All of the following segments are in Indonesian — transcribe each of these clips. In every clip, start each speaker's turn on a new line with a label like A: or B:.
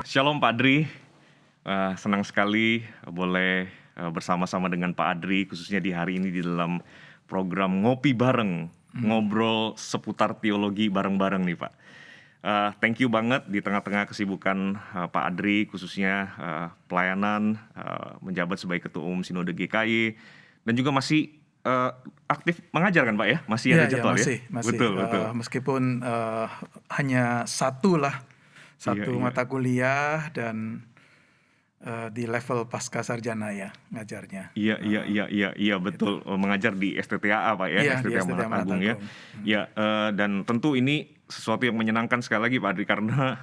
A: Shalom Pak Adri. Senang sekali boleh bersama-sama dengan Pak Adri, khususnya di hari ini di dalam program Ngopi Bareng, ngobrol seputar teologi bareng-bareng nih Pak. Thank you banget di tengah-tengah kesibukan Pak Adri, khususnya pelayanan, menjabat sebagai Ketua Umum Sinode GKI, dan juga masih aktif mengajar kan Pak ya? Masih ada jadwal
B: masih.
A: Betul.
B: Meskipun hanya satu mata kuliah dan di level pasca sarjana ya ngajarnya.
A: Iya betul. Mengajar di STTAA Pak ya,
B: Iya, di
A: STTA
B: STTA
A: Manat Agung ya. Ya, dan tentu ini sesuatu yang menyenangkan sekali lagi Pak Adri, karena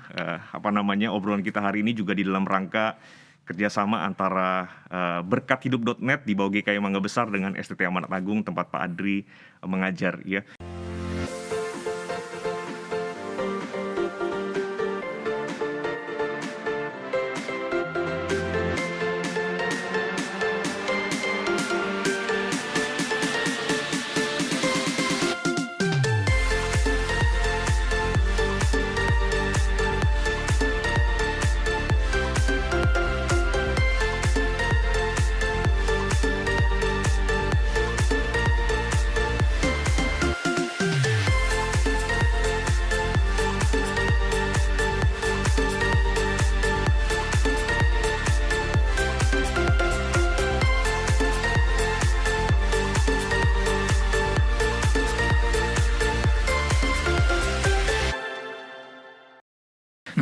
A: obrolan kita hari ini juga di dalam rangka kerjasama antara berkathidup.net di bawah GKI Mangga Besar dengan STTA Manat Agung tempat Pak Adri mengajar ya.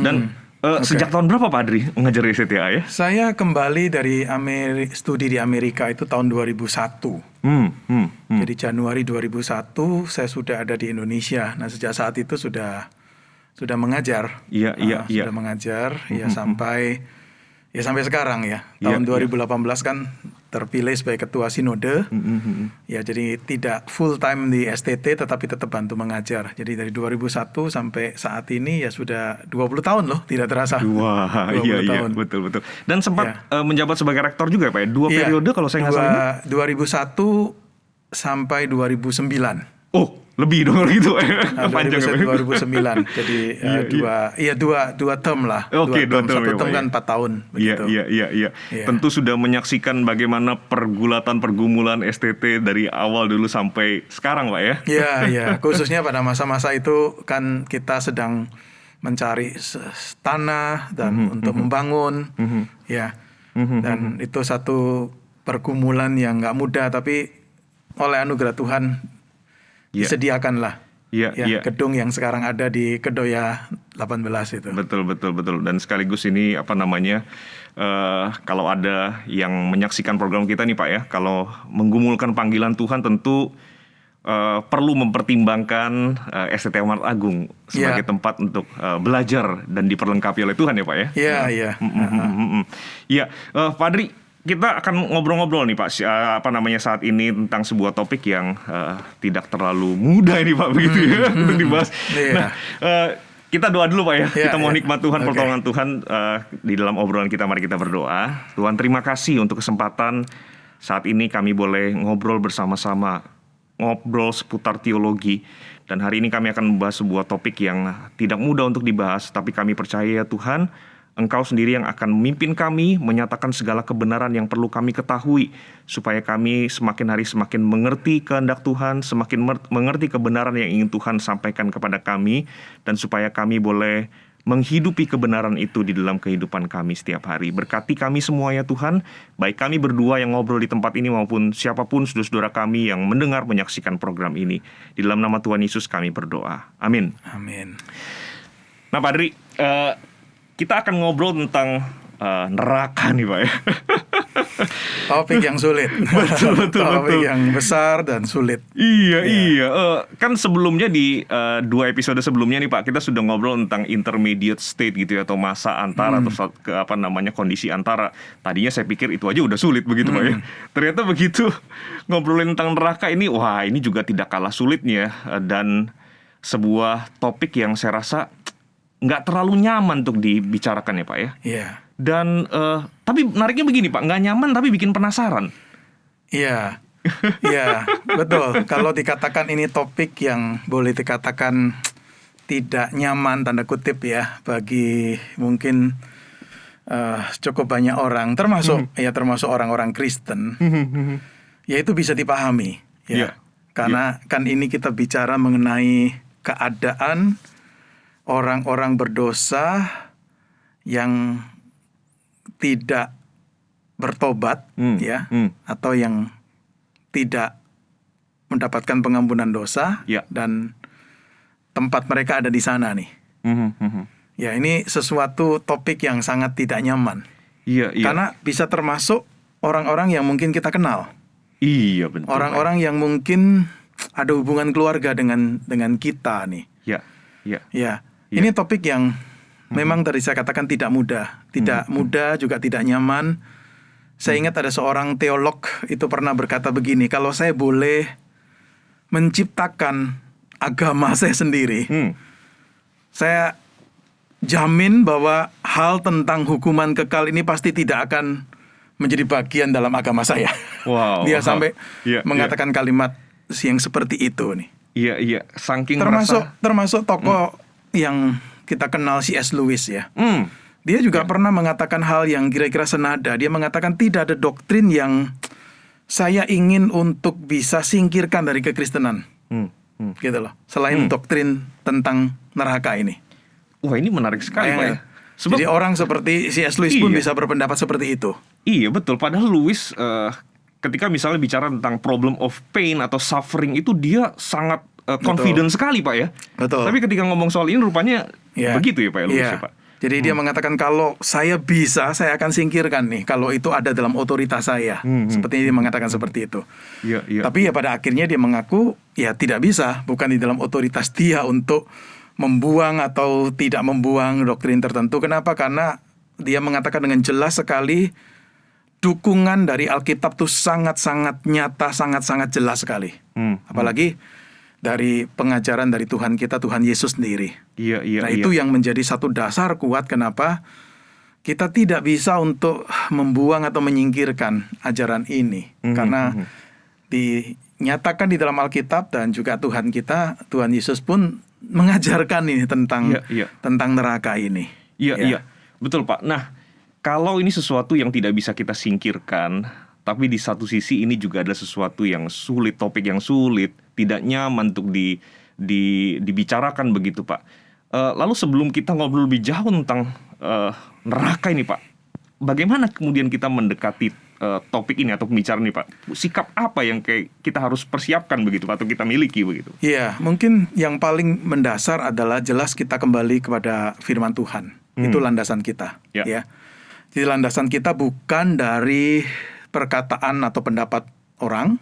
A: Dan sejak tahun berapa Pak Adri mengajar di STTA ya?
B: Saya kembali dari studi di Amerika itu tahun 2001. Jadi Januari 2001 saya sudah ada di Indonesia. Nah sejak saat itu sudah mengajar. Sudah mengajar sampai sekarang ya. Tahun 2018 kan terpilih sebagai ketua sinode. Ya jadi tidak full time di STT tetapi tetap bantu mengajar. Jadi dari 2001 sampai saat ini ya sudah 20 tahun loh, tidak terasa.
A: Wah, iya
B: tahun.
A: Betul. Dan sempat menjabat sebagai rektor juga ya Pak ya? Dua periode kalau saya nggak salah.
B: 2001 sampai 2009.
A: Oh, lebih dong gitu.
B: Panjang 2009. Jadi dua term lah.
A: Oke, dua term.
B: Satu term kan 4 tahun begitu.
A: Iya. Tentu sudah menyaksikan bagaimana pergumulan STT dari awal dulu sampai sekarang Pak ya.
B: Iya. Khususnya pada masa-masa itu kan kita sedang mencari tanah dan untuk membangun ya. Dan itu satu pergumulan yang nggak mudah, tapi oleh anugerah Tuhan disediakanlah gedung yang sekarang ada di Kedoya 18 itu.
A: Betul. Dan sekaligus ini kalau ada yang menyaksikan program kita nih Pak ya, kalau menggumulkan panggilan Tuhan tentu perlu mempertimbangkan STTA Manat Agung sebagai tempat untuk belajar dan diperlengkapi oleh Tuhan ya Pak ya. Iya. Pak Adri, kita akan ngobrol-ngobrol nih Pak, saat ini tentang sebuah topik yang tidak terlalu mudah ini Pak, begitu ya, untuk dibahas. Nah, kita doa dulu Pak ya. Kita mau nikmat Tuhan, pertolongan Tuhan di dalam obrolan kita. Mari kita berdoa. Tuhan, terima kasih untuk kesempatan saat ini kami boleh ngobrol bersama-sama, ngobrol seputar teologi. Dan hari ini kami akan membahas sebuah topik yang tidak mudah untuk dibahas, tapi kami percaya ya Tuhan, Engkau sendiri yang akan memimpin kami, menyatakan segala kebenaran yang perlu kami ketahui, supaya kami semakin hari semakin mengerti kehendak Tuhan, semakin mengerti kebenaran yang ingin Tuhan sampaikan kepada kami, dan supaya kami boleh menghidupi kebenaran itu di dalam kehidupan kami setiap hari. Berkati kami semua ya Tuhan, baik kami berdua yang ngobrol di tempat ini maupun siapapun saudara-saudara kami yang mendengar menyaksikan program ini. Di dalam nama Tuhan Yesus kami berdoa. Amin. Nah Pak Adri, kita akan ngobrol tentang neraka nih Pak ya.
B: Topik yang sulit.
A: Betul.
B: Topik yang besar dan sulit.
A: Iya. Kan sebelumnya di 2 episode sebelumnya nih Pak, kita sudah ngobrol tentang intermediate state gitu ya, atau masa antara atau kondisi antara. Tadinya saya pikir itu aja udah sulit begitu Pak ya. Ternyata begitu ngobrolin tentang neraka ini, wah ini juga tidak kalah sulitnya, dan sebuah topik yang saya rasa nggak terlalu nyaman untuk dibicarakan ya Pak ya.
B: Iya.
A: Dan tapi menariknya begini Pak, nggak nyaman tapi bikin penasaran.
B: Iya, betul. Kalau dikatakan ini topik yang boleh dikatakan tidak nyaman tanda kutip ya bagi mungkin cukup banyak orang, termasuk orang-orang Kristen, ya itu bisa dipahami, ya.
A: Iya.
B: Karena kan ini kita bicara mengenai keadaan orang-orang berdosa yang tidak bertobat, ya, atau yang tidak mendapatkan pengampunan dosa,
A: Ya.
B: dan tempat mereka ada di sana nih. Ya, ini sesuatu topik yang sangat tidak nyaman.
A: Iya, iya.
B: Karena bisa termasuk orang-orang yang mungkin kita kenal.
A: Iya, betul.
B: Orang-orang yang mungkin ada hubungan keluarga dengan kita nih.
A: Ya, ya.
B: Ya, ini topik yang memang tadi saya katakan tidak mudah. Tidak mudah, juga tidak nyaman. Saya ingat ada seorang teolog itu pernah berkata begini, kalau saya boleh menciptakan agama saya sendiri, saya jamin bahwa hal tentang hukuman kekal ini pasti tidak akan menjadi bagian dalam agama saya.
A: Wow.
B: Dia sampai
A: Iya,
B: mengatakan kalimat yang seperti itu nih.
A: Iya, iya. Saking
B: Termasuk tokoh yang kita kenal, C.S. Lewis, ya. Dia juga pernah mengatakan hal yang kira-kira senada. Dia mengatakan tidak ada doktrin yang saya ingin untuk bisa singkirkan dari kekristenan. Gitu loh. Selain doktrin tentang neraka ini.
A: Wah, ini menarik sekali, Pak ya. Sebab,
B: jadi orang seperti C.S. Lewis pun bisa berpendapat seperti itu.
A: Iya, betul. Padahal Lewis ketika misalnya bicara tentang problem of pain atau suffering itu dia sangat confident sekali, Pak ya.
B: Betul.
A: Tapi ketika ngomong soal ini rupanya begitu ya, Pak ya, Lewis ya, Pak.
B: Jadi dia mengatakan kalau saya bisa, saya akan singkirkan nih kalau itu ada dalam otoritas saya. Sepertinya dia mengatakan seperti itu.
A: Iya, iya.
B: Tapi ya pada akhirnya dia mengaku ya tidak bisa, bukan di dalam otoritas dia untuk membuang atau tidak membuang doktrin tertentu. Kenapa? Karena dia mengatakan dengan jelas sekali dukungan dari Alkitab tuh sangat-sangat nyata, sangat-sangat jelas sekali. Apalagi dari pengajaran dari Tuhan kita, Tuhan Yesus sendiri.
A: Iya, iya.
B: Nah, itu yang menjadi satu dasar kuat kenapa kita tidak bisa untuk membuang atau menyingkirkan ajaran ini. Karena dinyatakan di dalam Alkitab dan juga Tuhan kita, Tuhan Yesus pun mengajarkan ini tentang neraka ini.
A: Iya, iya. Betul, Pak. Nah, kalau ini sesuatu yang tidak bisa kita singkirkan, tapi di satu sisi ini juga adalah sesuatu yang sulit, topik yang sulit, tidak nyaman untuk dibicarakan begitu, Pak. Lalu sebelum kita ngobrol lebih jauh tentang neraka ini, Pak, bagaimana kemudian kita mendekati topik ini atau pembicaraan ini, Pak? Sikap apa yang kita harus persiapkan begitu, Pak, atau kita miliki begitu?
B: Iya, mungkin yang paling mendasar adalah jelas kita kembali kepada firman Tuhan. Itu landasan kita, ya. Jadi landasan kita bukan dari perkataan atau pendapat orang,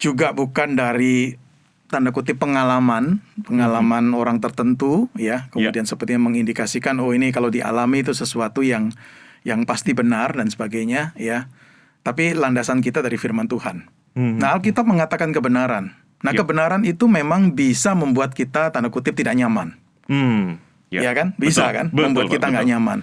B: juga bukan dari tanda kutip pengalaman orang tertentu, ya. Kemudian sepertinya mengindikasikan ini kalau dialami itu sesuatu yang pasti benar dan sebagainya, ya. Tapi landasan kita dari firman Tuhan. Nah, Alkitab mengatakan kebenaran. Nah, kebenaran itu memang bisa membuat kita tanda kutip tidak nyaman. Ya kan? Bisa kan? Membuat kita nggak nyaman.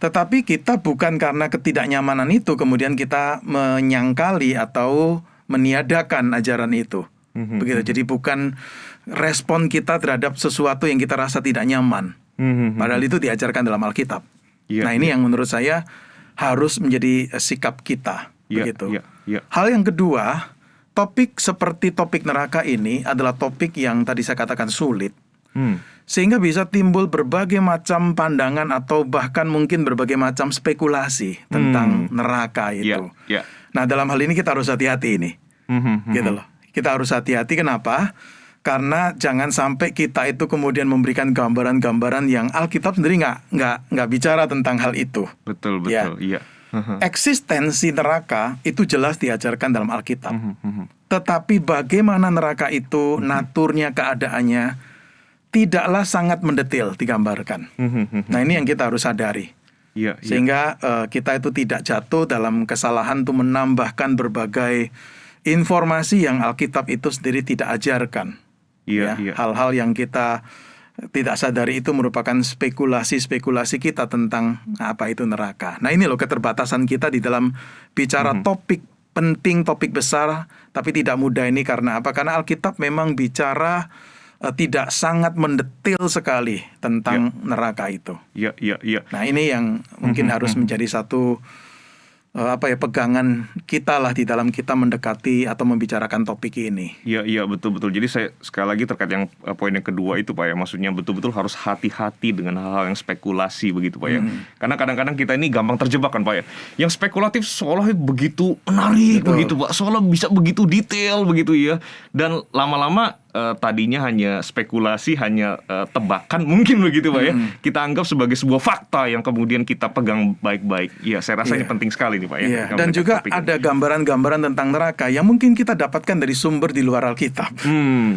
B: Tetapi kita bukan karena ketidaknyamanan itu kemudian kita menyangkali atau meniadakan ajaran itu. Begitu. Jadi bukan respon kita terhadap sesuatu yang kita rasa tidak nyaman. Padahal itu diajarkan dalam Alkitab. Nah, ini yang menurut saya harus menjadi sikap kita. Begitu. Hal yang kedua, topik seperti topik neraka ini adalah topik yang tadi saya katakan sulit. Sehingga bisa timbul berbagai macam pandangan atau bahkan mungkin berbagai macam spekulasi tentang neraka itu. Nah, dalam hal ini kita harus hati-hati ini. Gitu loh. Kita harus hati-hati, kenapa? Karena jangan sampai kita itu kemudian memberikan gambaran-gambaran yang Alkitab sendiri nggak bicara tentang hal itu.
A: Betul. Iya.
B: Eksistensi neraka itu jelas diajarkan dalam Alkitab. Tetapi bagaimana neraka itu, naturnya, keadaannya, tidaklah sangat mendetail digambarkan. Nah, ini yang kita harus sadari. Sehingga kita itu tidak jatuh dalam kesalahan untuk menambahkan berbagai informasi yang Alkitab itu sendiri tidak ajarkan. Hal-hal yang kita tidak sadari itu merupakan spekulasi-spekulasi kita tentang apa itu neraka. Nah, ini loh keterbatasan kita di dalam bicara topik penting, topik besar, tapi tidak mudah ini. Karena apa? Karena Alkitab memang bicara tidak sangat mendetil sekali tentang neraka itu.
A: Iya, iya, iya.
B: Nah, ini yang mungkin harus menjadi satu pegangan kita lah di dalam kita mendekati atau membicarakan topik ini.
A: Iya, iya, betul-betul. Jadi saya sekali lagi terkait yang poin yang kedua itu Pak ya, maksudnya betul-betul harus hati-hati dengan hal-hal yang spekulasi begitu Pak ya. Karena kadang-kadang kita ini gampang terjebak kan Pak ya. Yang spekulatif seolah begitu menarik begitu Pak, seolah bisa begitu detail begitu ya. Dan lama-lama tadinya hanya spekulasi, hanya tebakan mungkin begitu Pak ya. Kita anggap sebagai sebuah fakta yang kemudian kita pegang baik-baik. Iya, saya rasa ini penting sekali nih Pak ya.
B: Dan juga ada gambaran-gambaran tentang neraka yang mungkin kita dapatkan dari sumber di luar Alkitab.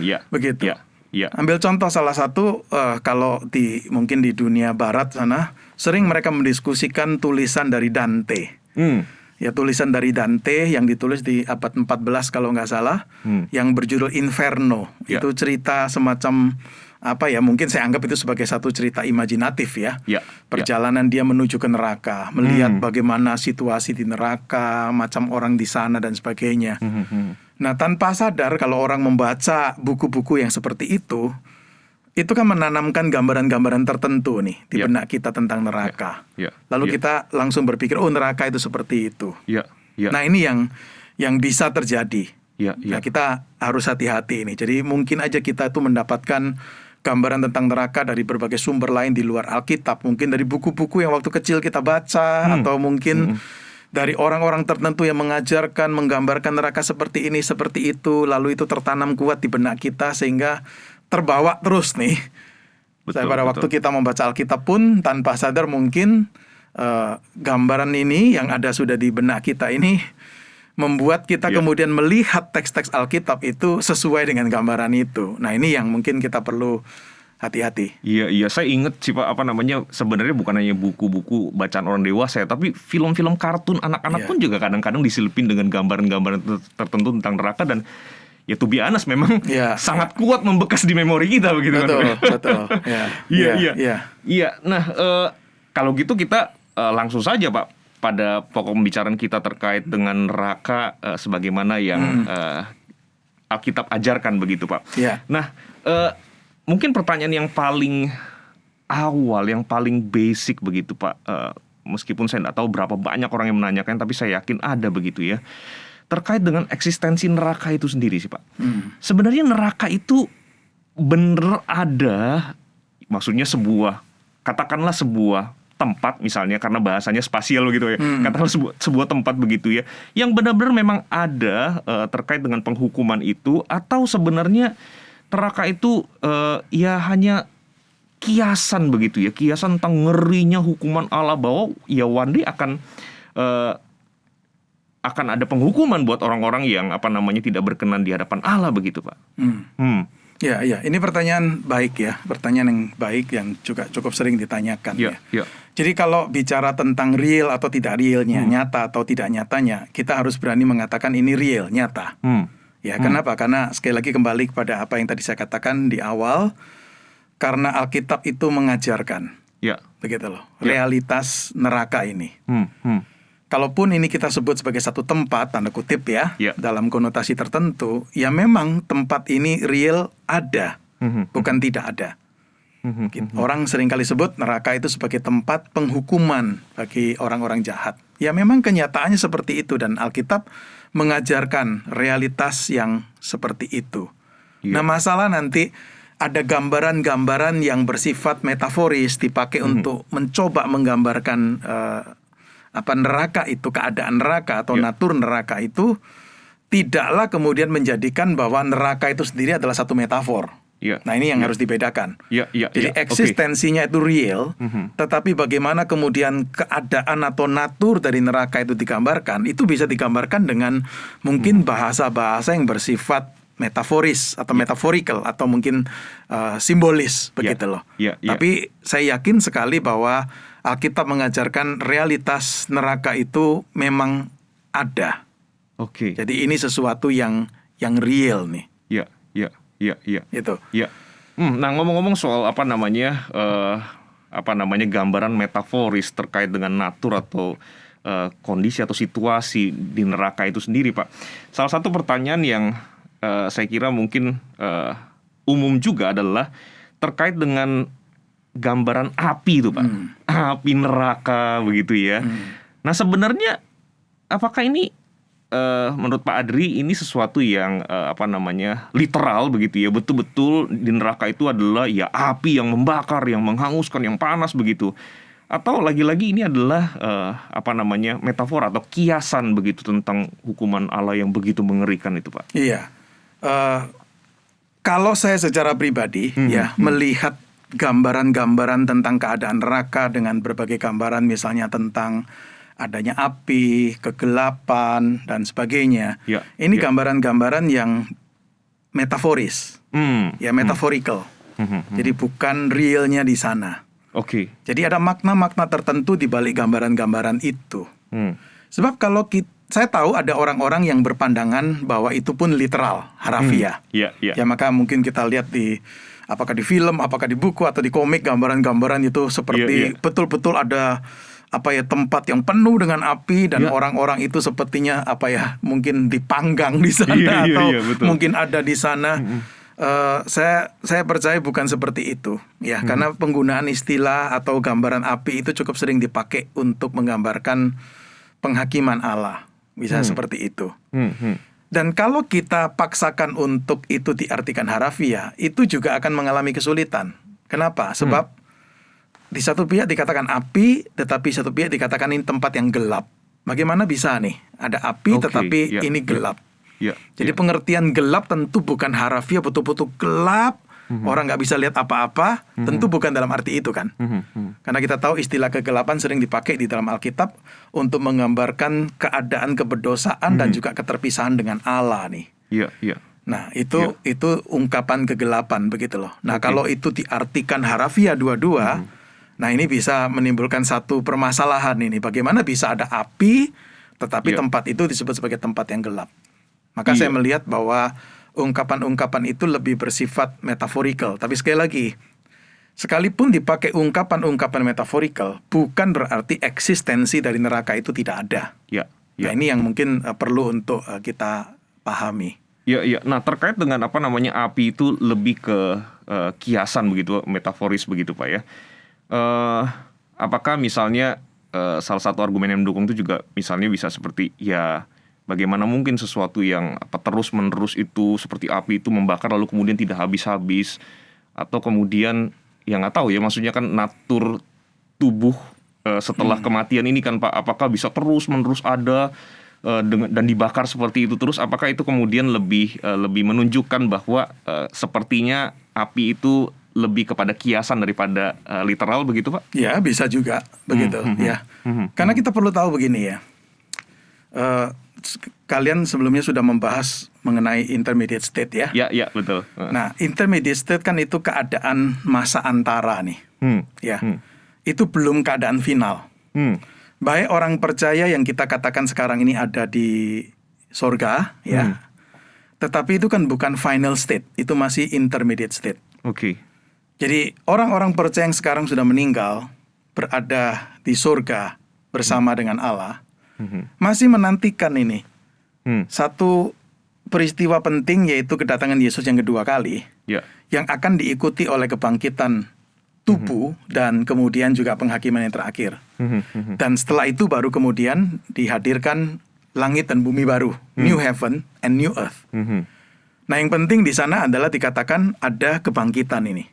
A: Iya.
B: Begitu.
A: Iya.
B: Ambil contoh salah satu, kalau mungkin di dunia barat sana sering mereka mendiskusikan tulisan dari Dante. Ya, tulisan dari Dante yang ditulis di abad 14 kalau nggak salah, yang berjudul Inferno. Itu cerita semacam mungkin saya anggap itu sebagai satu cerita imajinatif ya. Perjalanan dia menuju ke neraka, melihat bagaimana situasi di neraka, macam orang di sana dan sebagainya. Nah, tanpa sadar kalau orang membaca buku-buku yang seperti itu kan menanamkan gambaran-gambaran tertentu nih di benak kita tentang neraka. Lalu kita langsung berpikir, oh neraka itu seperti itu. Nah, ini yang bisa terjadi. Nah, kita harus hati-hati ini. Jadi mungkin aja kita itu mendapatkan gambaran tentang neraka dari berbagai sumber lain di luar Alkitab. Mungkin dari buku-buku yang waktu kecil kita baca, atau mungkin dari orang-orang tertentu yang mengajarkan, menggambarkan neraka seperti ini, seperti itu. Lalu itu tertanam kuat di benak kita sehingga terbawa terus nih. Pada waktu kita membaca Alkitab pun tanpa sadar mungkin gambaran ini yang ada sudah di benak kita ini membuat kita kemudian melihat teks-teks Alkitab itu sesuai dengan gambaran itu. Nah, ini yang mungkin kita perlu hati-hati.
A: Iya, saya inget sih Pak, sebenarnya bukan hanya buku-buku bacaan orang dewasa ya, tapi film-film kartun anak-anak pun juga kadang-kadang diselipin dengan gambaran-gambaran tertentu tentang neraka, dan ya to be honest memang sangat kuat membekas di memori kita begitu.
B: Betul.
A: Iya. Nah, kalau gitu kita langsung saja Pak pada pokok pembicaraan kita terkait dengan neraka, sebagaimana yang Alkitab ajarkan begitu Pak. Nah, mungkin pertanyaan yang paling awal, yang paling basic begitu Pak, meskipun saya tidak tahu berapa banyak orang yang menanyakan, tapi saya yakin ada begitu ya, terkait dengan eksistensi neraka itu sendiri sih Pak. Sebenarnya neraka itu bener ada, maksudnya katakanlah sebuah tempat misalnya, karena bahasanya spasial begitu ya, katakanlah sebuah tempat begitu ya, yang benar-benar memang ada terkait dengan penghukuman itu, atau sebenarnya neraka itu ya hanya kiasan begitu ya, kiasan tentang ngerinya hukuman Allah, bahwa ya one day akan ada penghukuman buat orang-orang yang tidak berkenan di hadapan Allah begitu Pak.
B: Ya, ini pertanyaan baik ya, pertanyaan yang baik yang juga cukup sering ditanyakan ya. Jadi kalau bicara tentang real atau tidak realnya, nyata atau tidak nyatanya, kita harus berani mengatakan ini real, nyata. Ya, kenapa? Karena sekali lagi kembali kepada apa yang tadi saya katakan di awal, karena Alkitab itu mengajarkan, begitu loh, realitas neraka ini. Kalaupun ini kita sebut sebagai satu tempat, tanda kutip ya, dalam konotasi tertentu, ya memang tempat ini real ada, bukan tidak ada. Orang seringkali sebut neraka itu sebagai tempat penghukuman bagi orang-orang jahat. Ya memang kenyataannya seperti itu, dan Alkitab mengajarkan realitas yang seperti itu. Nah, masalah nanti ada gambaran-gambaran yang bersifat metaforis dipakai untuk mencoba menggambarkan neraka itu, keadaan neraka atau natur neraka itu, tidaklah kemudian menjadikan bahwa neraka itu sendiri adalah satu metafor. Nah, ini yang harus dibedakan. Jadi eksistensinya itu real, tetapi bagaimana kemudian keadaan atau natur dari neraka itu digambarkan, itu bisa digambarkan dengan mungkin bahasa-bahasa yang bersifat metaforis atau metaphorical atau mungkin simbolis begitu loh. Tapi saya yakin sekali bahwa Alkitab mengajarkan realitas neraka itu memang ada. Jadi ini sesuatu yang real nih. Itu.
A: Nah, ngomong-ngomong soal gambaran metaforis terkait dengan natur atau kondisi atau situasi di neraka itu sendiri Pak. Salah satu pertanyaan yang saya kira mungkin umum juga adalah terkait dengan gambaran api itu Pak. Api neraka begitu ya. Nah sebenarnya apakah ini menurut Pak Adri ini sesuatu yang literal begitu ya, betul-betul di neraka itu adalah ya api yang membakar, yang menghanguskan, yang panas begitu, atau lagi-lagi ini adalah metafora atau kiasan begitu tentang hukuman Allah yang begitu mengerikan itu Pak?
B: Iya, kalau saya secara pribadi melihat gambaran-gambaran tentang keadaan neraka dengan berbagai gambaran misalnya tentang adanya api, kegelapan, dan sebagainya. Ini gambaran-gambaran yang metaforis, metaphorical. Jadi bukan realnya di sana. Jadi ada makna-makna tertentu di balik gambaran-gambaran itu. Sebab kalau saya tahu ada orang-orang yang berpandangan bahwa itu pun literal, harafiah. Ya maka mungkin kita lihat apakah di film, apakah di buku atau di komik, gambaran-gambaran itu seperti betul-betul ada tempat yang penuh dengan api dan orang-orang itu sepertinya mungkin dipanggang di sana atau mungkin ada di sana. Saya percaya bukan seperti itu ya, karena penggunaan istilah atau gambaran api itu cukup sering dipakai untuk menggambarkan penghakiman Allah, bisa seperti itu. Dan kalau kita paksakan untuk itu diartikan harafiah, itu juga akan mengalami kesulitan. Kenapa? Sebab di satu pihak dikatakan api, tetapi satu pihak dikatakan ini tempat yang gelap. Bagaimana bisa nih ada api tetapi ini gelap? Jadi pengertian gelap tentu bukan harafiah betul-betul gelap, orang nggak bisa lihat apa-apa. Tentu bukan dalam arti itu kan? Karena kita tahu istilah kegelapan sering dipakai di dalam Alkitab untuk menggambarkan keadaan keberdosaan dan juga keterpisahan dengan Allah nih. Nah itu ungkapan kegelapan begitu loh. Nah kalau itu diartikan harafiah dua-dua, nah ini bisa menimbulkan satu permasalahan ini. Bagaimana bisa ada api tetapi tempat itu disebut sebagai tempat yang gelap. Maka saya melihat bahwa ungkapan-ungkapan itu lebih bersifat metaphorical. Tapi sekali lagi, sekalipun dipakai ungkapan-ungkapan metaphorical, bukan berarti eksistensi dari neraka itu tidak ada. Nah ini yang mungkin perlu untuk kita pahami.
A: Nah terkait dengan api itu lebih ke kiasan begitu, metaforis begitu Pak ya. Apakah misalnya salah satu argumen yang mendukung itu juga misalnya bisa seperti bagaimana mungkin sesuatu yang terus-menerus itu seperti api itu membakar lalu kemudian tidak habis-habis, atau kemudian nggak tahu ya, maksudnya kan natur tubuh setelah kematian ini kan Pak, apakah bisa terus-menerus ada dan dibakar seperti itu terus? Apakah itu kemudian lebih menunjukkan bahwa sepertinya api itu lebih kepada kiasan daripada literal begitu Pak?
B: Ya bisa juga begitu Karena kita perlu tahu begini ya. Kalian sebelumnya sudah membahas mengenai intermediate state ya?
A: Ya betul.
B: Nah intermediate state kan itu keadaan masa antara nih. Itu belum keadaan final. Baik orang percaya yang kita katakan sekarang ini ada di sorga tetapi itu kan bukan final state, itu masih intermediate state. Jadi orang-orang percaya yang sekarang sudah meninggal, berada di surga bersama dengan Allah, masih menantikan ini satu peristiwa penting, yaitu kedatangan Yesus yang kedua kali, yang akan diikuti oleh kebangkitan tubuh dan kemudian juga penghakiman yang terakhir. Dan setelah itu baru kemudian dihadirkan langit dan bumi baru, new heaven and new earth. Nah yang penting di sana adalah dikatakan ada kebangkitan ini.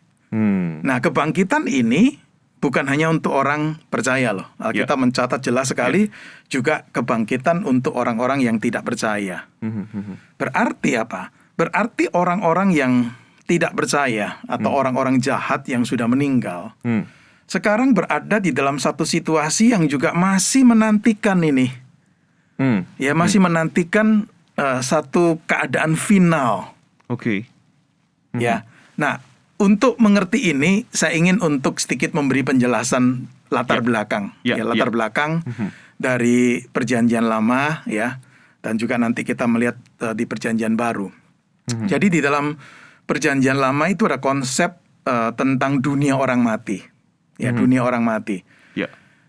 B: Nah kebangkitan ini bukan hanya untuk orang percaya loh. Alkitab mencatat jelas sekali juga kebangkitan untuk orang-orang yang tidak percaya. Berarti apa? Berarti orang-orang yang tidak percaya atau orang-orang jahat yang sudah meninggal sekarang berada di dalam satu situasi yang juga masih menantikan ini. Masih menantikan satu keadaan final. Nah untuk mengerti ini, saya ingin untuk sedikit memberi penjelasan latar belakang, latar belakang dari Perjanjian Lama, dan juga nanti kita melihat di Perjanjian Baru. Jadi di dalam Perjanjian Lama itu ada konsep tentang dunia orang mati, dunia orang mati.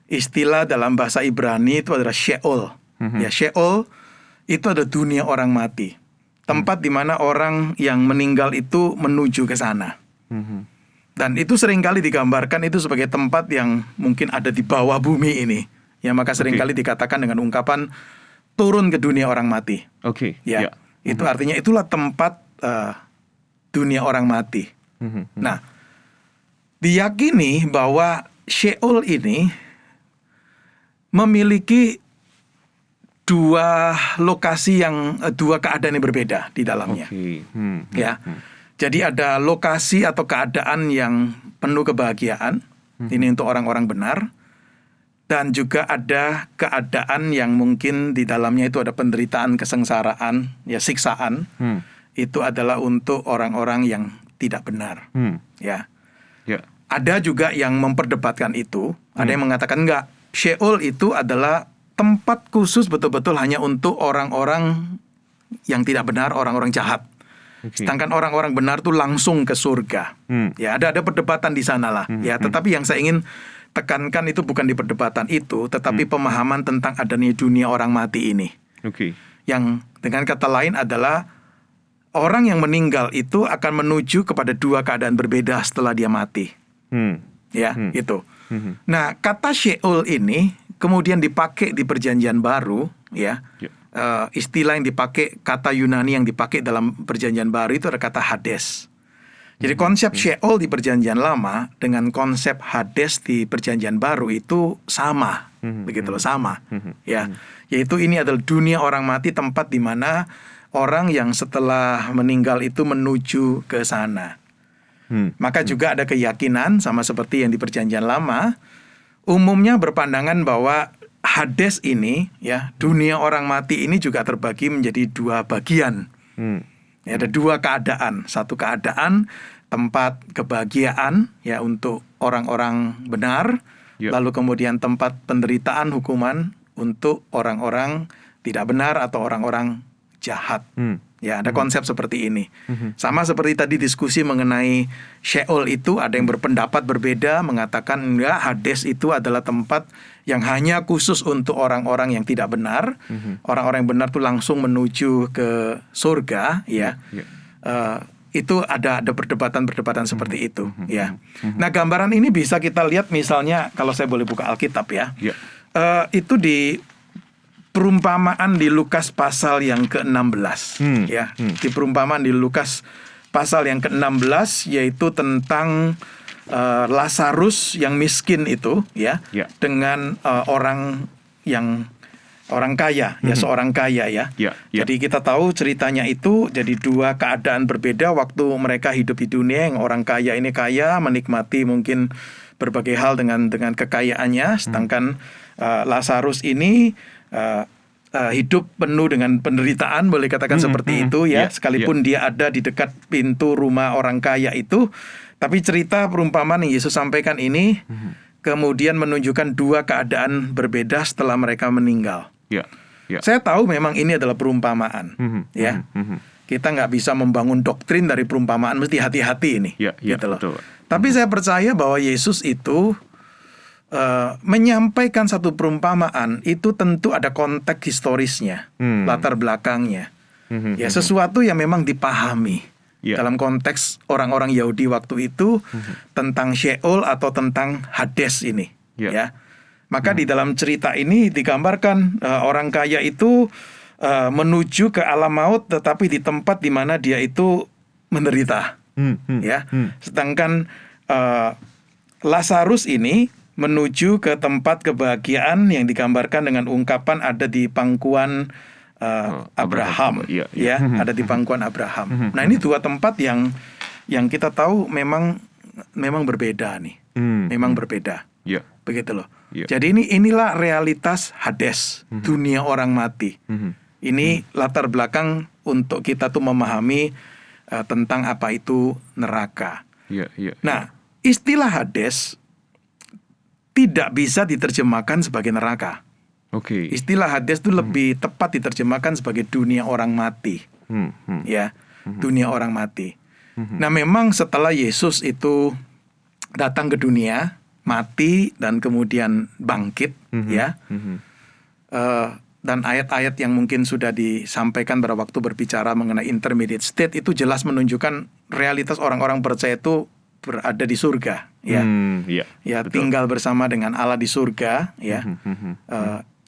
B: Istilah dalam bahasa Ibrani itu adalah Sheol. Sheol itu ada dunia orang mati. tempat di mana orang yang meninggal itu menuju ke sana. Dan itu seringkali digambarkan itu sebagai tempat yang mungkin ada di bawah bumi ini. Ya, maka seringkali dikatakan dengan ungkapan turun ke dunia orang mati. Ya, itu artinya itulah tempat dunia orang mati. Nah, diyakini bahwa Sheol ini memiliki dua lokasi dua keadaan yang berbeda di dalamnya. Ya. Jadi ada lokasi atau keadaan yang penuh kebahagiaan, ini untuk orang-orang benar, dan juga ada keadaan yang mungkin di dalamnya itu ada penderitaan, kesengsaraan, ya siksaan. Itu adalah untuk orang-orang yang tidak benar. Ya. Ada juga yang memperdebatkan itu, ada yang mengatakan enggak, Sheol itu adalah tempat khusus betul-betul hanya untuk orang-orang yang tidak benar, orang-orang jahat. Sedangkan orang-orang benar tuh langsung ke surga. Ya, ada perdebatan di sana lah. Ya, tetapi yang saya ingin tekankan itu bukan di perdebatan itu, tetapi pemahaman tentang adanya dunia orang mati ini. Yang dengan kata lain adalah orang yang meninggal itu akan menuju kepada dua keadaan berbeda setelah dia mati. Ya, itu. Nah, kata Sheol ini kemudian dipakai di Perjanjian Baru, ya. Istilah yang dipakai, kata Yunani yang dipakai dalam Perjanjian Baru itu ada kata Hades. Jadi konsep Sheol di Perjanjian Lama dengan konsep Hades di Perjanjian Baru itu sama, begitu loh, sama. Ya, yaitu ini adalah dunia orang mati, tempat di mana orang yang setelah meninggal itu menuju ke sana. Maka juga ada keyakinan sama seperti yang di Perjanjian Lama, umumnya berpandangan bahwa Hades ini, ya, dunia orang mati ini juga terbagi menjadi dua bagian. Ya, ada dua keadaan. Satu keadaan tempat kebahagiaan, ya, untuk orang-orang benar. Lalu kemudian tempat penderitaan, hukuman untuk orang-orang tidak benar atau orang-orang jahat. Ya, ada konsep seperti ini. Sama seperti tadi diskusi mengenai Sheol itu, ada yang berpendapat berbeda, mengatakan enggak, Hades itu adalah tempat yang hanya khusus untuk orang-orang yang tidak benar. Orang-orang yang benar tuh langsung menuju ke surga, ya. Itu ada perdebatan-perdebatan seperti itu, ya. Nah, gambaran ini bisa kita lihat misalnya kalau saya boleh buka Alkitab, ya. Itu di perumpamaan di Lukas pasal yang ke-16, ya. Di perumpamaan di Lukas pasal yang ke-16, yaitu tentang Lazarus yang miskin itu, ya, dengan orang kaya, ya, seorang kaya, ya. Jadi kita tahu ceritanya itu jadi dua keadaan berbeda waktu mereka hidup di dunia. Yang orang kaya ini kaya, menikmati mungkin berbagai hal dengan kekayaannya, sedangkan Lazarus ini hidup penuh dengan penderitaan, boleh katakan seperti itu, ya. Sekalipun dia ada di dekat pintu rumah orang kaya itu, tapi cerita perumpamaan yang Yesus sampaikan ini kemudian menunjukkan dua keadaan berbeda setelah mereka meninggal. Saya tahu memang ini adalah perumpamaan, ya. Kita nggak bisa membangun doktrin dari perumpamaan, mesti hati-hati ini, gitu loh. Betul. Tapi saya percaya bahwa Yesus itu menyampaikan satu perumpamaan itu tentu ada konteks historisnya, latar belakangnya, ya, sesuatu yang memang dipahami dalam konteks orang-orang Yahudi waktu itu tentang Sheol atau tentang Hades ini, ya. Maka di dalam cerita ini digambarkan orang kaya itu menuju ke alam maut, tetapi di tempat di mana dia itu menderita, ya. Sedangkan Lazarus ini menuju ke tempat kebahagiaan yang digambarkan dengan ungkapan ada di pangkuan Abraham, ya, ada di pangkuan Abraham. Nah, ini dua tempat yang kita tahu memang berbeda nih, memang berbeda, begitu loh. Jadi inilah realitas Hades, dunia orang mati. Ini latar belakang untuk kita tuh memahami tentang apa itu neraka. Nah, istilah Hades tidak bisa diterjemahkan sebagai neraka. Istilah Hades itu lebih tepat diterjemahkan sebagai dunia orang mati, ya, dunia orang mati. Nah, memang setelah Yesus itu datang ke dunia, mati dan kemudian bangkit, ya, dan ayat-ayat yang mungkin sudah disampaikan pada waktu berbicara mengenai intermediate state itu jelas menunjukkan realitas orang-orang percaya itu berada di surga, ya, ya tinggal bersama dengan Allah di surga, ya.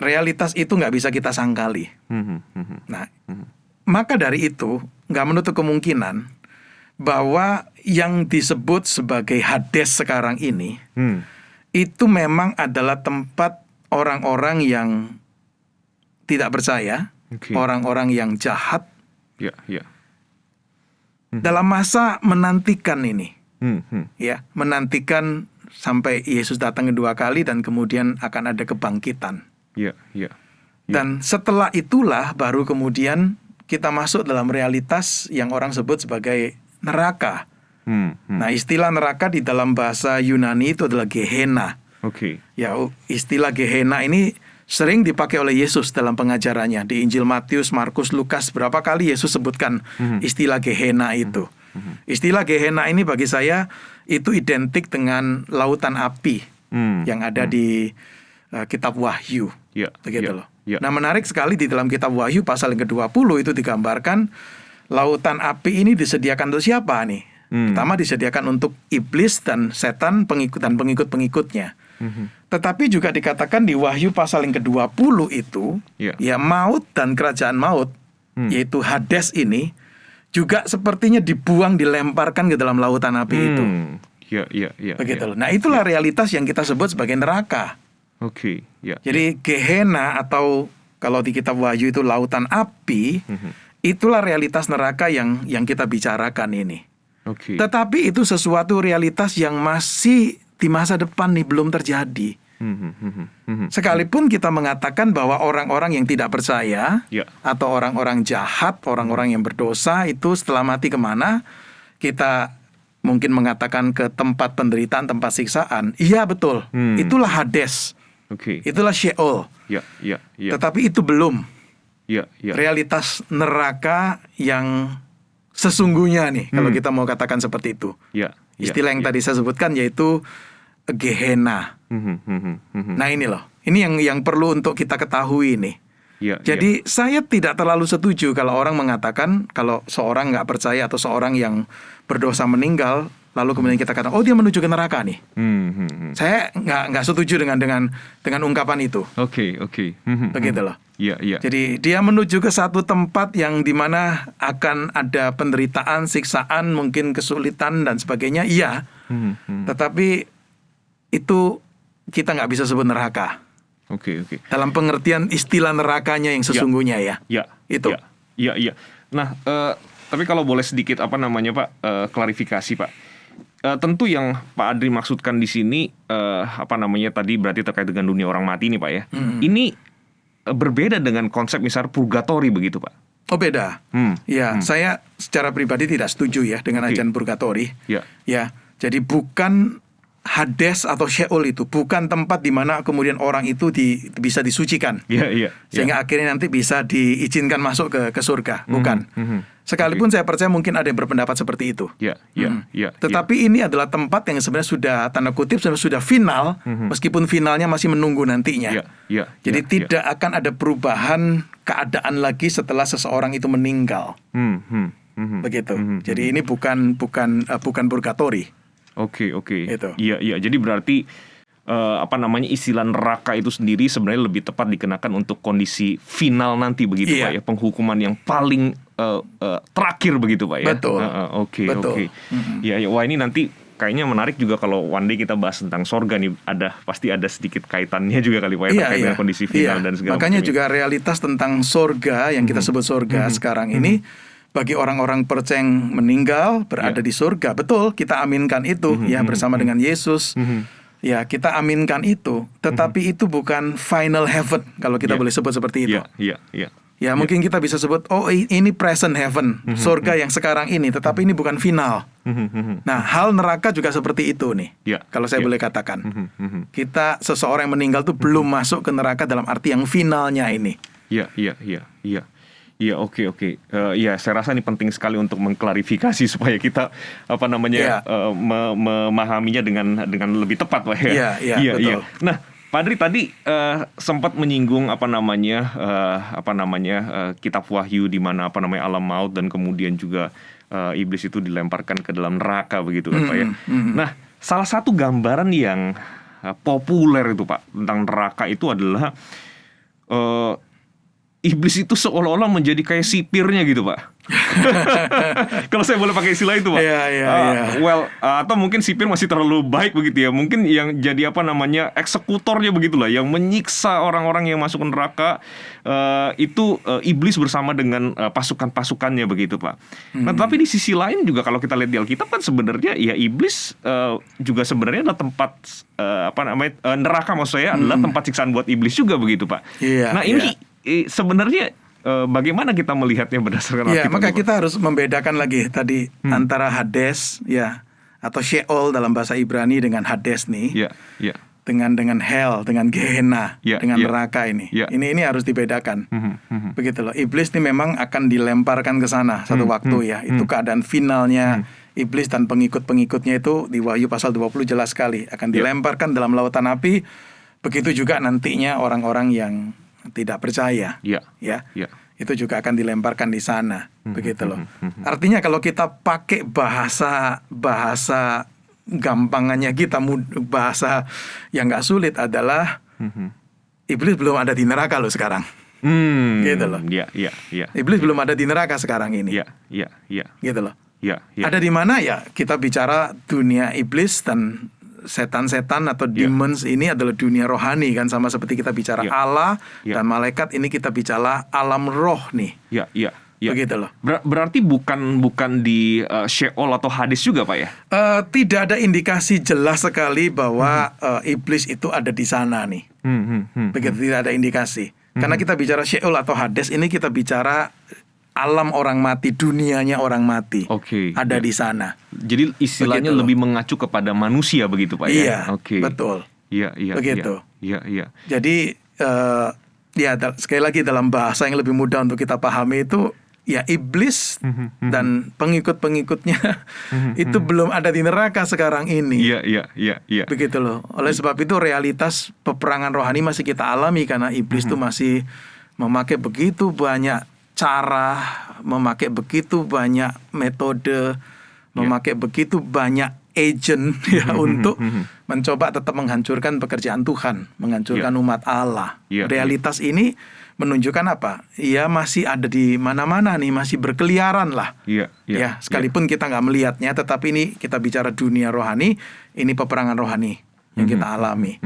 B: Realitas itu nggak bisa kita sangkali. Nah, maka dari itu nggak menutup kemungkinan bahwa yang disebut sebagai Hades sekarang ini itu memang adalah tempat orang-orang yang tidak percaya, orang-orang yang jahat, dalam masa menantikan ini, ya, menantikan sampai Yesus datang kedua kali dan kemudian akan ada kebangkitan. Dan setelah itulah baru kemudian kita masuk dalam realitas yang orang sebut sebagai neraka. Nah, istilah neraka di dalam bahasa Yunani itu adalah Gehenna. Ya, istilah Gehenna ini sering dipakai oleh Yesus dalam pengajarannya. Di Injil Matius, Markus, Lukas, berapa kali Yesus sebutkan istilah Gehenna itu. Istilah Gehenna ini bagi saya itu identik dengan lautan api yang ada di kitab Wahyu. Begitu loh. Nah, menarik sekali di dalam kitab Wahyu pasal yang ke-20 itu digambarkan lautan api ini disediakan untuk siapa nih? Pertama disediakan untuk iblis dan setan pengikut-pengikutnya. Tetapi juga dikatakan di Wahyu pasal yang ke-20 itu, ya, maut dan kerajaan maut, yaitu Hades ini, juga sepertinya dibuang, dilemparkan ke dalam lautan api itu. Begitu loh. Nah, itulah realitas yang kita sebut sebagai neraka. Jadi Gehenna atau kalau di kitab Wahyu itu lautan api, itulah realitas neraka yang kita bicarakan ini. Tetapi itu sesuatu realitas yang masih di masa depan nih, belum terjadi. Sekalipun kita mengatakan bahwa orang-orang yang tidak percaya atau orang-orang jahat, orang-orang yang berdosa itu setelah mati kemana? Kita mungkin mengatakan ke tempat penderitaan, tempat siksaan. Iya, betul. Itulah Hades. Itulah Sheol. Tetapi itu belum realitas neraka yang sesungguhnya nih, kalau kita mau katakan seperti itu. Istilah yang tadi saya sebutkan yaitu Gehenna. Nah, ini loh. Ini yang perlu untuk kita ketahui nih. Jadi saya tidak terlalu setuju kalau orang mengatakan kalau seorang nggak percaya atau seorang yang berdosa meninggal lalu kemudian kita katakan, oh, dia menuju ke neraka nih. Saya nggak setuju dengan ungkapan itu. Begitu loh. Jadi dia menuju ke satu tempat yang dimana akan ada penderitaan, siksaan, mungkin kesulitan dan sebagainya. Iya. Tetapi itu kita nggak bisa sebut neraka. Dalam pengertian istilah nerakanya yang sesungguhnya itu.
A: Nah, tapi kalau boleh sedikit Pak, klarifikasi Pak. Tentu yang Pak Adri maksudkan di sini tadi berarti terkait dengan dunia orang mati nih Pak ya. Ini berbeda dengan konsep misal purgatori begitu Pak.
B: Oh, beda. Saya secara pribadi tidak setuju ya dengan ajaran purgatori. Ya, jadi bukan Hades atau Sheol itu bukan tempat di mana kemudian orang itu bisa disucikan. Sehingga akhirnya nanti bisa diizinkan masuk ke surga, bukan. Sekalipun saya percaya mungkin ada yang berpendapat seperti itu. Tetapi ini adalah tempat yang sebenarnya sudah tanda kutip sudah final, meskipun finalnya masih menunggu nantinya. Jadi tidak akan ada perubahan keadaan lagi setelah seseorang itu meninggal. Begitu. Jadi ini bukan purgatori.
A: Itu. Jadi berarti istilah neraka itu sendiri sebenarnya lebih tepat dikenakan untuk kondisi final nanti begitu Pak ya, penghukuman yang paling terakhir begitu Pak ya.
B: Betul.
A: Oke. Wah, ini nanti kayaknya menarik juga kalau one day kita bahas tentang sorga nih, pasti ada sedikit kaitannya juga kali Pak ya, terkait dengan kondisi final dan segala macam.
B: Makanya juga realitas tentang sorga yang kita sebut sorga sekarang ini, bagi orang-orang percaya yang meninggal berada di surga, betul, kita aminkan itu bersama dengan Yesus. Ya, kita aminkan itu, tetapi itu bukan final heaven kalau kita boleh sebut seperti itu. Ya, mungkin kita bisa sebut, oh, ini present heaven, surga yang sekarang ini, tetapi ini bukan final. Nah, hal neraka juga seperti itu nih. Kalau saya boleh katakan. Seseorang yang meninggal itu belum masuk ke neraka dalam arti yang finalnya ini.
A: Oke. Saya rasa ini penting sekali untuk mengklarifikasi supaya kita memahaminya dengan lebih tepat Pak ya.
B: Betul.
A: Nah, Padri tadi sempat menyinggung kitab Wahyu di mana alam maut dan kemudian juga iblis itu dilemparkan ke dalam neraka begitu kan Pak ya. Nah, salah satu gambaran yang populer itu Pak tentang neraka itu adalah iblis itu seolah-olah menjadi kayak sipirnya gitu Pak. Kalau saya boleh pakai istilah itu Pak. Atau mungkin sipir masih terlalu baik begitu ya. Mungkin yang jadi eksekutornya begitulah, yang menyiksa orang-orang yang masuk ke neraka itu iblis bersama dengan pasukan-pasukannya begitu Pak. Nah, tapi di sisi lain juga kalau kita lihat di Alkitab kan sebenarnya ya iblis juga sebenarnya adalah tempat neraka maksud saya adalah tempat siksaan buat iblis juga begitu Pak. Nah, ini sebenarnya bagaimana kita melihatnya berdasarkan Alkitab?
B: Maka kita harus membedakan lagi tadi antara Hades atau Sheol dalam bahasa Ibrani dengan Hades nih. Dengan hell, dengan Gehenna, dengan neraka ini. Ini harus dibedakan. Begitu loh. Iblis ini memang akan dilemparkan ke sana satu waktu ya. Itu keadaan finalnya iblis dan pengikut-pengikutnya itu di Wahyu pasal 20 jelas sekali akan dilemparkan dalam lautan api. Begitu juga nantinya orang-orang yang tidak percaya, itu juga akan dilemparkan di sana, begitu loh. Artinya kalau kita pakai bahasa gampangannya kita, bahasa yang nggak sulit adalah iblis belum ada di neraka loh sekarang, gitu loh. Iblis belum ada di neraka sekarang ini, gitu loh. Ada di mana ya? Kita bicara dunia iblis dan setan-setan atau demons ini adalah dunia rohani kan, sama seperti kita bicara Allah dan malaikat, ini kita bicara alam roh nih. Begitu loh.
A: Berarti bukan di Sheol atau Hades juga Pak ya?
B: Tidak ada indikasi jelas sekali bahwa iblis itu ada di sana nih. Begitu, tidak ada indikasi. Karena kita bicara Sheol atau Hades ini kita bicara alam orang mati, dunianya orang mati, ada di sana.
A: Jadi istilahnya begitu lebih mengacu kepada manusia begitu Pak ya?
B: Betul. Begitu. Jadi sekali lagi dalam bahasa yang lebih mudah untuk kita pahami itu, ya iblis dan pengikut-pengikutnya itu belum ada di neraka sekarang ini. Begitu loh. Oleh sebab itu realitas peperangan rohani masih kita alami karena iblis itu masih memakai begitu banyak cara, memakai begitu banyak metode, memakai begitu banyak agent untuk mencoba tetap menghancurkan pekerjaan Tuhan, menghancurkan umat Allah. Realitas ini menunjukkan apa? Ya masih ada di mana-mana nih, masih berkeliaran lah. Sekalipun kita nggak melihatnya, tetapi ini kita bicara dunia rohani, ini peperangan rohani yang kita alami.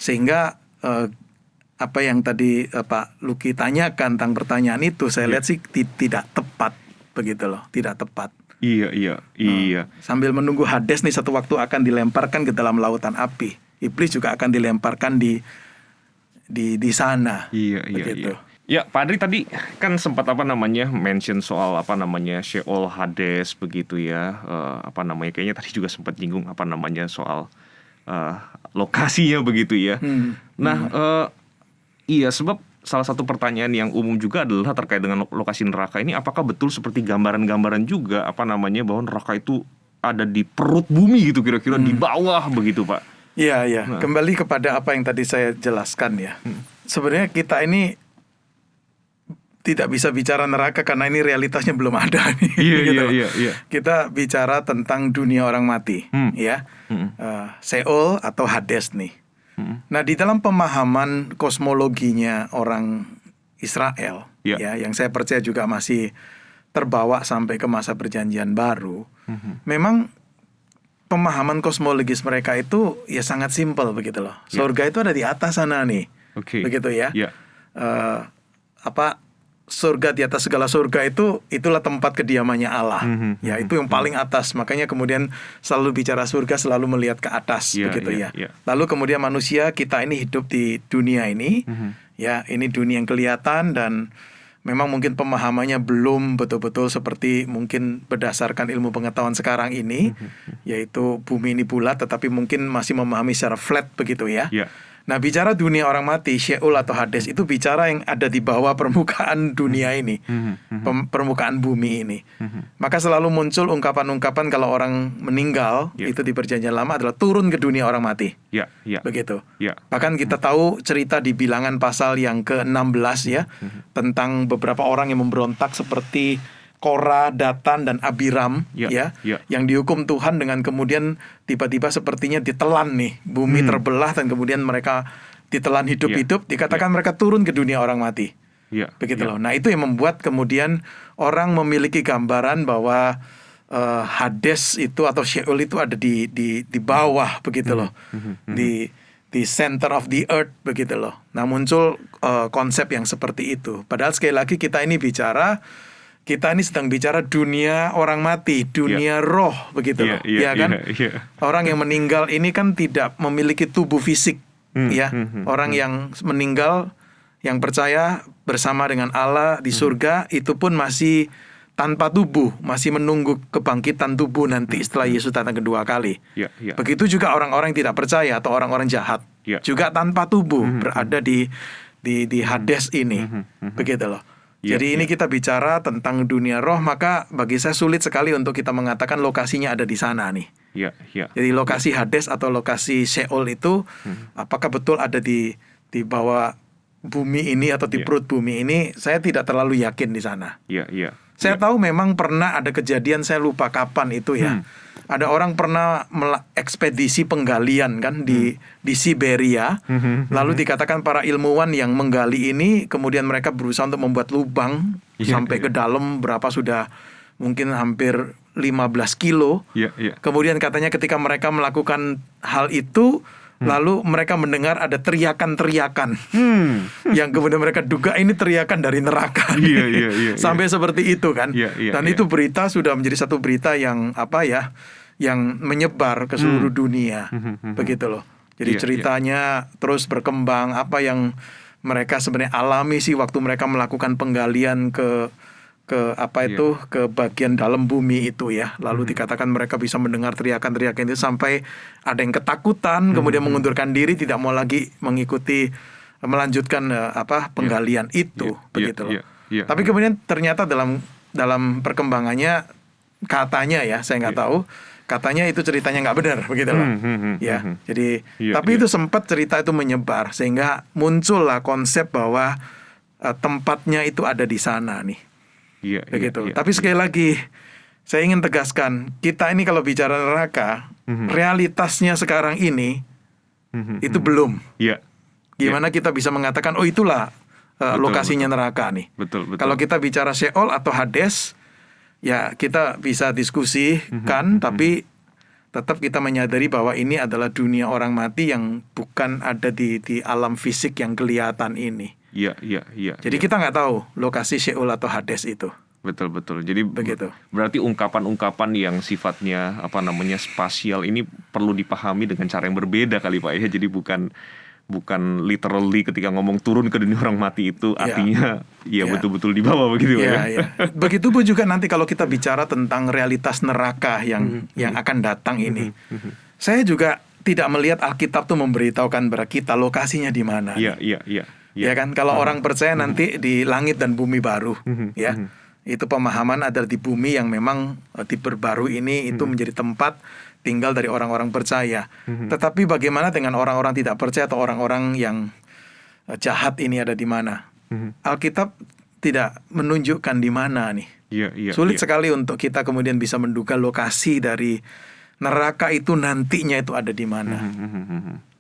B: Sehingga apa yang tadi Pak Luki tanyakan tentang pertanyaan itu, saya lihat sih tidak tepat begitu loh, tidak tepat. Sambil menunggu Hades nih satu waktu akan dilemparkan ke dalam lautan api. Iblis juga akan dilemparkan di sana. Begitu.
A: Ya, Pak Adri tadi kan sempat mention soal Sheol, Hades begitu ya. Kayaknya tadi juga sempat nyinggung soal lokasinya begitu ya. Iya, sebab salah satu pertanyaan yang umum juga adalah terkait dengan lokasi neraka ini, apakah betul seperti gambaran-gambaran juga bahwa neraka itu ada di perut bumi gitu kira-kira di bawah begitu Pak?
B: Iya. Kembali kepada apa yang tadi saya jelaskan ya. Sebenarnya kita ini tidak bisa bicara neraka karena ini realitasnya belum ada nih. Iya. Kita bicara tentang dunia orang mati, Sheol atau Hades nih. Nah, di dalam pemahaman kosmologinya orang Israel, yang saya percaya juga masih terbawa sampai ke masa Perjanjian Baru, memang pemahaman kosmologis mereka itu ya sangat simpel begitu loh. Surga itu ada di atas sana nih, begitu ya. Surga di atas segala surga itulah tempat kediamannya Allah. Itu yang paling atas. Makanya kemudian selalu bicara surga selalu melihat ke atas begitu ya. Lalu kemudian manusia kita ini hidup di dunia ini. Ini dunia yang kelihatan dan memang mungkin pemahamannya belum betul-betul seperti mungkin berdasarkan ilmu pengetahuan sekarang ini, yaitu bumi ini bulat tetapi mungkin masih memahami secara flat begitu ya. Nah, bicara dunia orang mati, Sheol atau Hades itu bicara yang ada di bawah permukaan dunia ini, permukaan bumi ini. Maka selalu muncul ungkapan-ungkapan kalau orang meninggal itu di Perjanjian Lama adalah turun ke dunia orang mati. Begitu. Bahkan kita tahu cerita di Bilangan pasal yang ke-16 ya, tentang beberapa orang yang memberontak seperti Korah, Datan, dan Abiram yang dihukum Tuhan dengan kemudian tiba-tiba sepertinya ditelan nih, bumi terbelah dan kemudian mereka ditelan hidup-hidup, dikatakan mereka turun ke dunia orang mati. Begitu loh. Nah, itu yang membuat kemudian orang memiliki gambaran bahwa Hades itu atau Sheol itu ada di bawah begitu loh. Di center of the earth begitu loh. Nah, muncul konsep yang seperti itu. Padahal sekali lagi kita ini sedang bicara dunia orang mati, dunia roh begitu loh, ya kan? Orang yang meninggal ini kan tidak memiliki tubuh fisik, ya. Orang yang meninggal, yang percaya bersama dengan Allah di surga, itu pun masih tanpa tubuh, masih menunggu kebangkitan tubuh nanti setelah Yesus datang kedua kali. Begitu juga orang-orang yang tidak percaya atau orang-orang jahat, juga tanpa tubuh berada di Hades ini, begitu loh. Jadi ini kita bicara tentang dunia roh, maka bagi saya sulit sekali untuk kita mengatakan lokasinya ada di sana nih. Jadi lokasi Hades atau lokasi Sheol itu apakah betul ada di bawah bumi ini atau di perut bumi ini? Saya tidak terlalu yakin di sana. Saya tahu memang pernah ada kejadian, saya lupa kapan itu ya. Ada orang pernah ekspedisi penggalian kan di Siberia. Lalu dikatakan para ilmuwan yang menggali ini, kemudian mereka berusaha untuk membuat lubang sampai ke dalam berapa sudah mungkin hampir 15 kilo. Kemudian katanya ketika mereka melakukan hal itu, lalu mereka mendengar ada teriakan-teriakan yang kemudian mereka duga ini teriakan dari neraka. Sampai seperti itu kan. Dan itu berita sudah menjadi satu berita yang yang menyebar ke seluruh dunia. Begitu loh. Jadi ceritanya terus berkembang, apa yang mereka sebenarnya alami sih waktu mereka melakukan penggalian ke bagian dalam bumi itu ya. Lalu dikatakan mereka bisa mendengar teriakan-teriakan itu sampai ada yang ketakutan, kemudian mengundurkan diri, tidak mau lagi melanjutkan penggalian itu, begitu loh. Tapi kemudian ternyata dalam perkembangannya katanya ya, saya nggak tahu, katanya itu ceritanya nggak benar, begitu loh. Jadi tapi itu sempat cerita itu menyebar sehingga muncullah konsep bahwa tempatnya itu ada di sana nih. Begitu. Tapi sekali lagi saya ingin tegaskan, kita ini kalau bicara neraka, realitasnya sekarang ini itu belum. Gimana kita bisa mengatakan oh itulah lokasinya neraka nih. Kalau kita bicara Sheol atau Hades, ya kita bisa diskusikan, tapi tetap kita menyadari bahwa ini adalah dunia orang mati yang bukan ada di alam fisik yang kelihatan ini. Jadi kita nggak tahu lokasi Sheol atau Hades itu.
A: Betul. Jadi begitu. Berarti ungkapan-ungkapan yang sifatnya spasial ini perlu dipahami dengan cara yang berbeda kali Pak ya. Jadi bukan literally ketika ngomong turun ke dunia orang mati itu artinya betul-betul di bawah begitu ya.
B: Begitu pun juga nanti kalau kita bicara tentang realitas neraka yang akan datang ini. Saya juga tidak melihat Alkitab tuh memberitahukan kepada kita lokasinya di mana. Ya kan, kalau orang percaya nanti di langit dan bumi baru, ya itu pemahaman adalah di bumi yang memang diperbarui ini itu menjadi tempat tinggal dari orang-orang percaya. Tetapi bagaimana dengan orang-orang tidak percaya atau orang-orang yang jahat ini ada di mana? Alkitab tidak menunjukkan di mana nih. Sulit sekali untuk kita kemudian bisa menduga lokasi dari neraka itu nantinya itu ada di mana.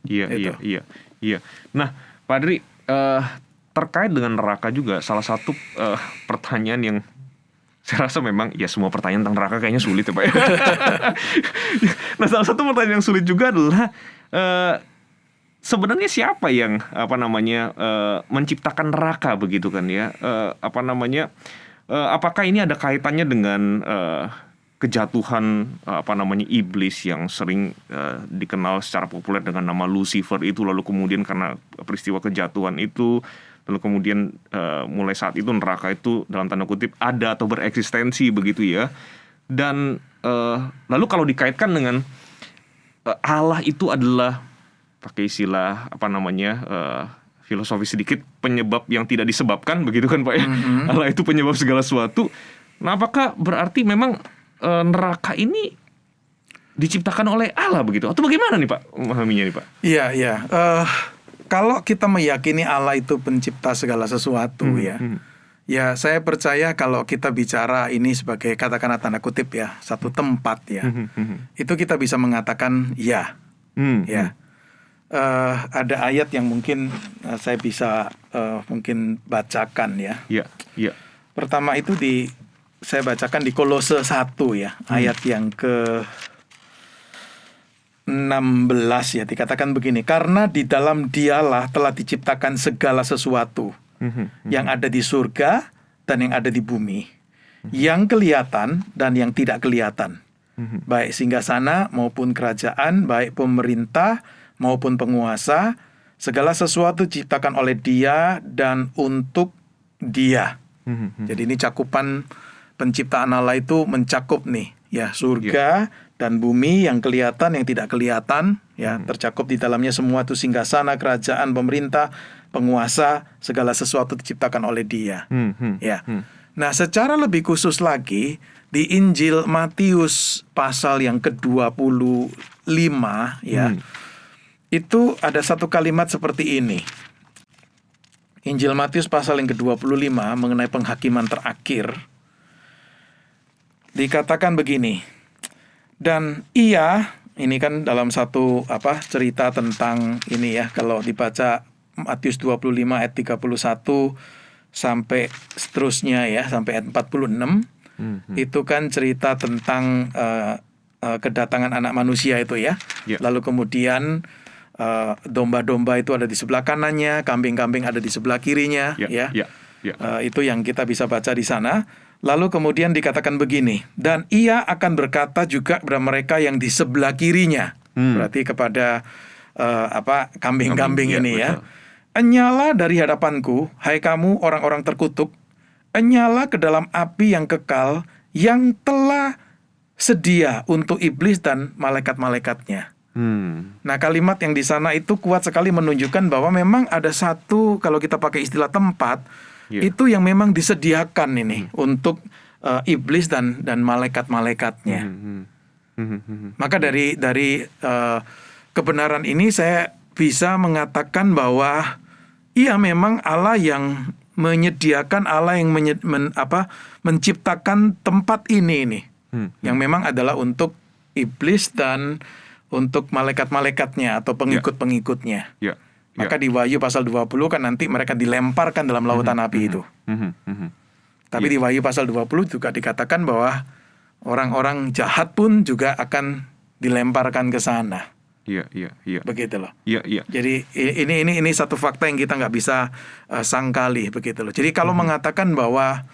A: Iya. Nah, Pak Adri, terkait dengan neraka juga salah satu pertanyaan yang saya rasa memang ya semua pertanyaan tentang neraka kayaknya sulit ya Pak ya. Nah, salah satu pertanyaan yang sulit juga adalah sebenarnya siapa yang menciptakan neraka begitu kan ya? Apakah ini ada kaitannya dengan kejatuhan iblis yang sering dikenal secara populer dengan nama Lucifer itu, lalu kemudian karena peristiwa kejatuhan itu lalu kemudian mulai saat itu neraka itu dalam tanda kutip ada atau bereksistensi begitu ya. Dan lalu kalau dikaitkan dengan Allah itu adalah pakai istilah filosofi sedikit, penyebab yang tidak disebabkan, begitu kan Pak ya. Allah itu penyebab segala sesuatu. Nah, apakah berarti memang neraka ini diciptakan oleh Allah begitu? Atau bagaimana nih Pak memahaminya nih Pak?
B: Iya. Kalau kita meyakini Allah itu pencipta segala sesuatu ya saya percaya kalau kita bicara ini sebagai katakanlah tanda kutip ya, satu tempat ya, itu kita bisa mengatakan ya. Ada ayat yang mungkin saya bisa mungkin bacakan ya.
A: Iya.
B: Pertama itu saya bacakan di Kolose 1 ya, ayat yang ke 16 ya, dikatakan begini, karena di dalam Dialah telah diciptakan segala sesuatu yang ada di surga dan yang ada di bumi, yang kelihatan dan yang tidak kelihatan, baik singgasana maupun kerajaan, baik pemerintah maupun penguasa, segala sesuatu diciptakan oleh Dia dan untuk Dia. Jadi ini cakupan penciptaan Allah itu mencakup nih ya, surga dan bumi, yang kelihatan, yang tidak kelihatan, ya, tercakup di dalamnya semua itu singgasana, kerajaan, pemerintah, penguasa, segala sesuatu diciptakan oleh Dia. Ya. Nah, secara lebih khusus lagi di Injil Matius pasal yang ke-25 ya. Itu ada satu kalimat seperti ini. Injil Matius pasal yang ke-25 mengenai penghakiman terakhir. Dikatakan begini. Dan ia, ini kan dalam satu cerita tentang ini ya, kalau dibaca Matius 25 ayat 31 sampai seterusnya ya, sampai ayat 46, itu kan cerita tentang kedatangan anak manusia itu ya. Lalu kemudian domba-domba itu ada di sebelah kanannya, kambing-kambing ada di sebelah kirinya, itu yang kita bisa baca di sana. Lalu kemudian dikatakan begini, dan ia akan berkata juga kepada mereka yang di sebelah kirinya, berarti kepada kambing-kambing ini ya, enyala dari hadapanku, hai kamu orang-orang terkutuk, enyala ke dalam api yang kekal, yang telah sedia untuk iblis dan malaikat-malaikatnya. Nah, kalimat yang di sana itu kuat sekali menunjukkan bahwa memang ada satu, kalau kita pakai istilah tempat, itu yang memang disediakan ini untuk iblis dan malaikat-malaikatnya. Maka dari kebenaran ini saya bisa mengatakan bahwa iya, memang Allah yang menyediakan, Allah yang menciptakan tempat ini yang memang adalah untuk iblis dan untuk malaikat-malaikatnya atau pengikut-pengikutnya. Maka di Wahyu pasal 20 kan nanti mereka dilemparkan dalam lautan api itu. Tapi di Wahyu pasal 20 juga dikatakan bahwa orang-orang jahat pun juga akan dilemparkan ke sana. Begitu loh. Jadi ini satu fakta yang kita nggak bisa sangkali, begitu loh. Jadi kalau mengatakan bahwa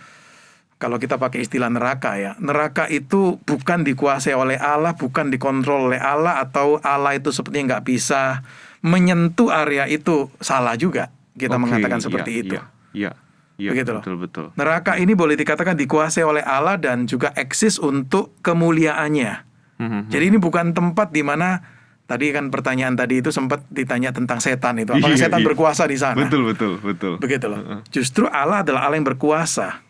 B: kalau kita pakai istilah neraka ya, neraka itu bukan dikuasai oleh Allah, bukan dikontrol oleh Allah, atau Allah itu sepertinya nggak bisa menyentuh area itu, salah juga kita mengatakan seperti itu. Begitu loh.
A: Betul.
B: Neraka ini boleh dikatakan dikuasai oleh Allah dan juga eksis untuk kemuliaannya. Jadi ini bukan tempat di mana tadi kan pertanyaan tadi itu sempat ditanya tentang setan itu. Apakah setan berkuasa di sana?
A: Betul.
B: Begitu loh. Justru Allah adalah Allah yang berkuasa.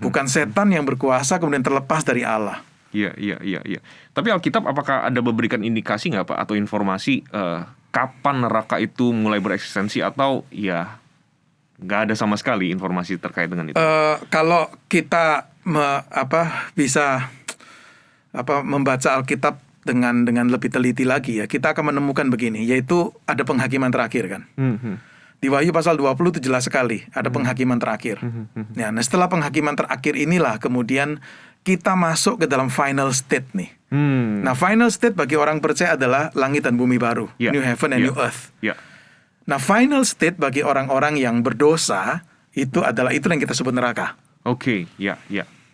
B: Bukan setan yang berkuasa kemudian terlepas dari Allah.
A: Iya. Tapi Alkitab apakah ada memberikan indikasi nggak Pak, atau informasi kapan neraka itu mulai bereksistensi, atau ya nggak ada sama sekali informasi terkait dengan itu?
B: Kalau kita bisa membaca Alkitab dengan lebih teliti lagi ya, kita akan menemukan begini, yaitu ada penghakiman terakhir kan. Di Wahyu pasal 20 itu jelas sekali ada penghakiman terakhir. Nah, setelah penghakiman terakhir inilah kemudian kita masuk ke dalam final state nih. Nah, final state bagi orang percaya adalah langit dan bumi baru, new heaven and new earth. Nah, final state bagi orang-orang yang berdosa itu adalah itu yang kita sebut neraka.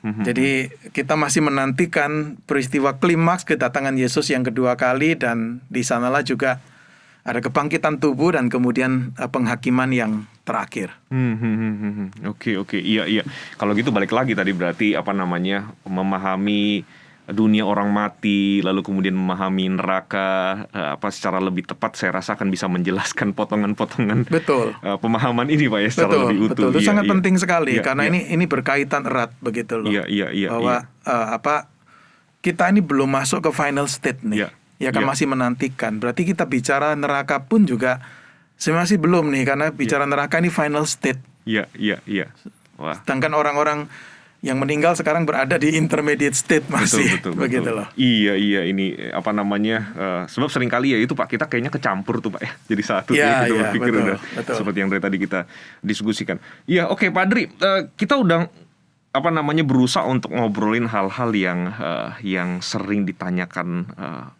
B: Jadi kita masih menantikan peristiwa klimaks kedatangan Yesus yang kedua kali, dan di sanalah juga ada kebangkitan tubuh dan kemudian penghakiman yang terakhir.
A: Oke. Iya. Kalau gitu balik lagi tadi berarti memahami dunia orang mati, lalu kemudian memahami neraka secara lebih tepat, saya rasa akan bisa menjelaskan potongan-potongan pemahaman ini Pak ya secara lebih utuh.
B: Betul, itu sangat penting sekali karena ini berkaitan erat begitu loh. Bahwa kita ini belum masuk ke final state nih. Kan masih menantikan. Berarti kita bicara neraka pun juga masih belum nih, karena bicara neraka ini final state. Wah. Sedangkan orang-orang yang meninggal sekarang berada di intermediate state masih, begitu loh.
A: Iya, ini sebab seringkali ya itu Pak, kita kayaknya kecampur tuh Pak ya, jadi satu kita berpikir betul. Seperti yang dari tadi kita diskusikan. Oke Pak Adri, kita udah berusaha untuk ngobrolin hal-hal yang sering ditanyakan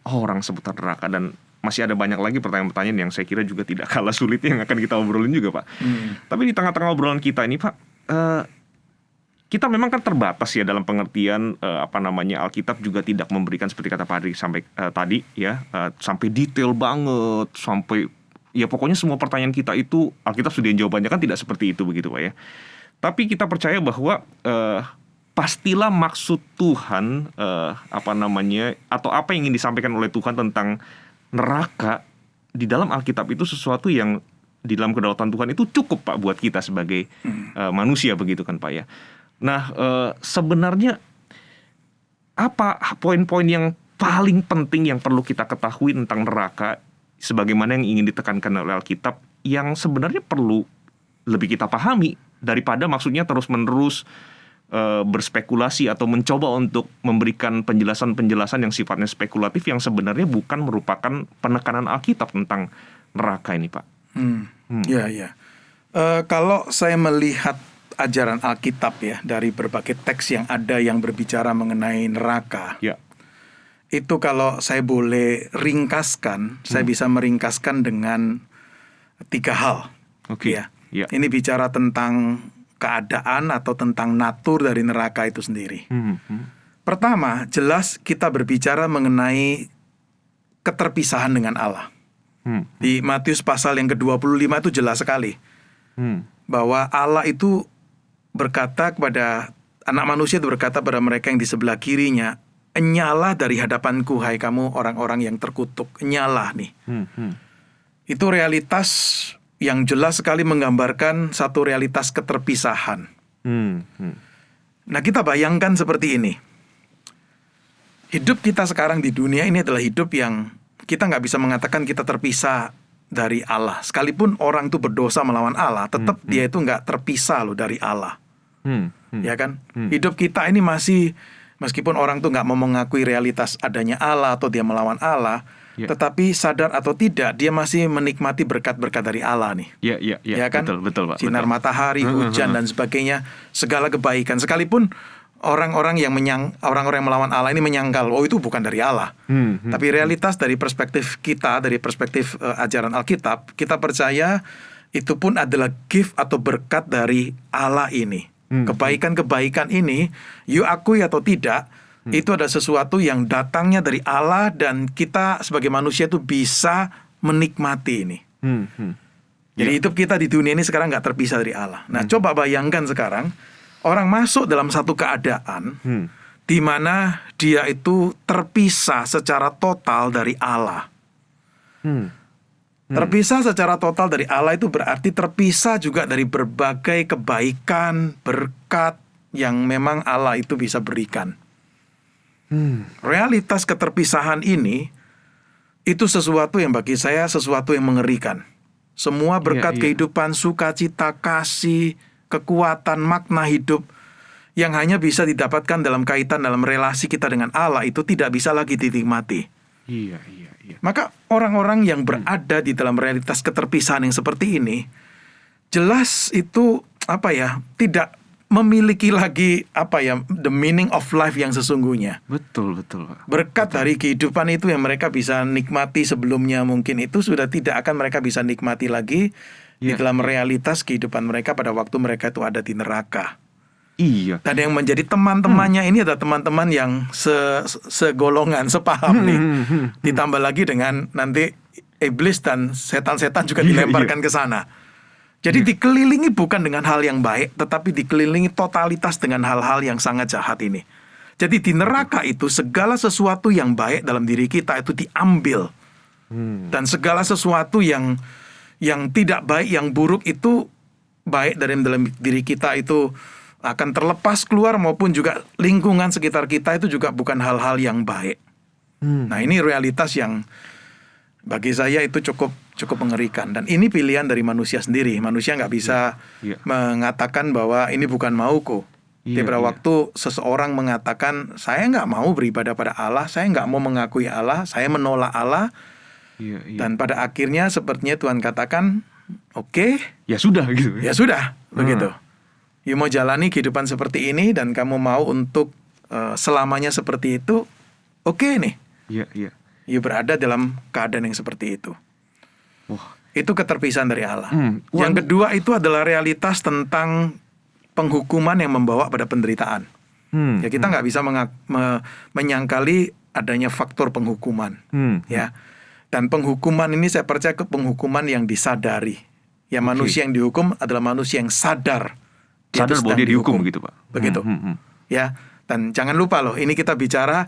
A: orang seputar neraka, dan masih ada banyak lagi pertanyaan-pertanyaan yang saya kira juga tidak kalah sulit yang akan kita obrolin juga Pak. Tapi di tengah-tengah obrolan kita ini Pak, kita memang kan terbatas ya dalam pengertian Alkitab juga tidak memberikan seperti kata Pak Adri sampai tadi ya, sampai detail banget, sampai ya pokoknya semua pertanyaan kita itu Alkitab sudah jawabannya, kan tidak seperti itu begitu Pak ya. Tapi kita percaya bahwa pastilah maksud Tuhan atau apa yang ingin disampaikan oleh Tuhan tentang neraka di dalam Alkitab itu sesuatu yang di dalam kedaulatan Tuhan itu cukup Pak buat kita sebagai manusia begitu kan Pak ya. Nah, sebenarnya apa poin-poin yang paling penting yang perlu kita ketahui tentang neraka sebagaimana yang ingin ditekankan oleh Alkitab, yang sebenarnya perlu lebih kita pahami daripada maksudnya terus-menerus berspekulasi atau mencoba untuk memberikan penjelasan-penjelasan yang sifatnya spekulatif yang sebenarnya bukan merupakan penekanan Alkitab tentang neraka ini Pak.
B: Kalau saya melihat ajaran Alkitab ya, dari berbagai teks yang ada yang berbicara mengenai neraka, itu kalau saya boleh ringkaskan, saya bisa meringkaskan dengan 3 hal. Ini bicara tentang keadaan atau tentang natur dari neraka itu sendiri. Pertama, jelas kita berbicara mengenai keterpisahan dengan Allah. Di Matius pasal yang ke-25 itu jelas sekali bahwa Allah itu berkata kepada anak manusia, itu berkata pada mereka yang di sebelah kirinya, "Enyalah dari hadapanku, hai kamu orang-orang yang terkutuk." Enyalah nih. Itu realitas yang jelas sekali menggambarkan satu realitas keterpisahan. Nah, kita bayangkan seperti ini. Hidup kita sekarang di dunia ini adalah hidup yang kita nggak bisa mengatakan kita terpisah dari Allah. Sekalipun orang itu berdosa melawan Allah, tetap dia itu nggak terpisah loh dari Allah. Ya kan? Hidup kita ini masih, meskipun orang tuh nggak mau mengakui realitas adanya Allah atau dia melawan Allah, tetapi sadar atau tidak dia masih menikmati berkat-berkat dari Allah nih. Ya kan?
A: Betul Pak.
B: Sinar matahari, hujan dan sebagainya, segala kebaikan. Sekalipun orang-orang yang melawan Allah ini menyangkal, oh itu bukan dari Allah. Tapi realitas dari perspektif kita, dari perspektif ajaran Alkitab, kita percaya itu pun adalah gift atau berkat dari Allah ini. Kebaikan-kebaikan ini, you akui atau tidak, itu ada sesuatu yang datangnya dari Allah dan kita sebagai manusia itu bisa menikmati ini. Jadi hidup kita di dunia ini sekarang nggak terpisah dari Allah. Nah, coba bayangkan sekarang orang masuk dalam satu keadaan di mana dia itu terpisah secara total dari Allah. Terpisah secara total dari Allah itu berarti terpisah juga dari berbagai kebaikan, berkat yang memang Allah itu bisa berikan. Realitas keterpisahan ini itu sesuatu yang bagi saya sesuatu yang mengerikan. Semua berkat kehidupan, sukacita, kasih, kekuatan, makna hidup yang hanya bisa didapatkan dalam kaitan dalam relasi kita dengan Allah itu tidak bisa lagi dinikmati. Maka orang-orang yang berada di dalam realitas keterpisahan yang seperti ini, jelas itu tidak memiliki lagi the meaning of life yang sesungguhnya.
A: Betul Pak.
B: Berkat dari kehidupan itu yang mereka bisa nikmati sebelumnya mungkin itu sudah tidak akan mereka bisa nikmati lagi di dalam realitas kehidupan mereka pada waktu mereka itu ada di neraka. Dan yang menjadi teman-temannya ini adalah teman-teman yang segolongan, sepaham nih. Ditambah lagi dengan nanti iblis dan setan-setan juga dilemparkan ke sana. Jadi dikelilingi bukan dengan hal yang baik, tetapi dikelilingi totalitas dengan hal-hal yang sangat jahat ini. Jadi di neraka itu segala sesuatu yang baik dalam diri kita itu diambil. Dan segala sesuatu yang tidak baik, yang buruk itu baik dari dalam diri kita itu akan terlepas keluar, maupun juga lingkungan sekitar kita itu juga bukan hal-hal yang baik. Nah, ini realitas yang bagi saya itu cukup mengerikan. Dan ini pilihan dari manusia sendiri. Manusia nggak bisa mengatakan bahwa ini bukan mauku. Tiap waktu seseorang mengatakan, saya nggak mau beribadah pada Allah, saya nggak mau mengakui Allah, saya menolak Allah. Dan pada akhirnya sepertinya Tuhan katakan, oke,
A: ya sudah gitu.
B: Ya sudah, begitu. You mau jalani kehidupan seperti ini dan kamu mau untuk selamanya seperti itu, oke nih. You berada dalam keadaan yang seperti itu. Itu keterpisahan dari Allah. Yang kedua itu adalah realitas tentang penghukuman yang membawa pada penderitaan. Ya, kita nggak bisa menyangkali adanya faktor penghukuman. Ya. Dan penghukuman ini saya percaya ke penghukuman yang disadari. Ya, manusia yang dihukum adalah manusia yang sadar.
A: Sadar bahwa dia dihukum gitu, Pak.
B: Begitu. Ya, dan jangan lupa loh, ini kita bicara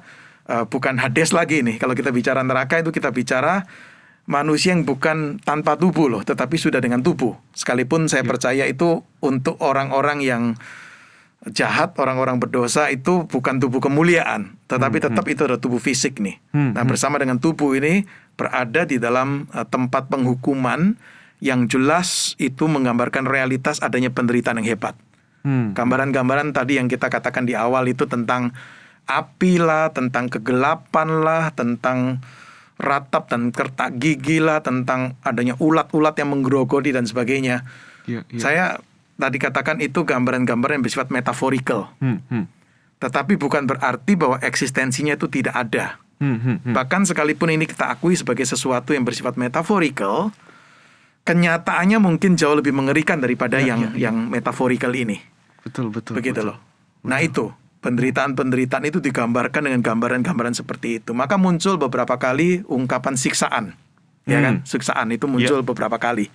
B: bukan Hades lagi nih. Kalau kita bicara neraka itu kita bicara manusia yang bukan tanpa tubuh loh, tetapi sudah dengan tubuh. Sekalipun saya percaya itu untuk orang-orang yang jahat, orang-orang berdosa itu bukan tubuh kemuliaan, tetapi tetap itu ada tubuh fisik nih. Nah, bersama dengan tubuh ini berada di dalam tempat penghukuman yang jelas itu menggambarkan realitas adanya penderitaan yang hebat. Gambaran-gambaran tadi yang kita katakan di awal itu tentang api lah, tentang kegelapan lah, tentang ratap dan kertak gigi lah, tentang adanya ulat-ulat yang menggerogoti dan sebagainya. Saya tadi katakan itu gambaran-gambaran yang bersifat metaforikal. Tetapi bukan berarti bahwa eksistensinya itu tidak ada. Bahkan sekalipun ini kita akui sebagai sesuatu yang bersifat metaforikal, kenyataannya mungkin jauh lebih mengerikan daripada yang metaforikal ini.
A: Betul.
B: Begitu loh. Nah, itu penderitaan-penderitaan itu digambarkan dengan gambaran-gambaran seperti itu. Maka muncul beberapa kali ungkapan siksaan. Ya kan? Siksaan itu muncul beberapa kali.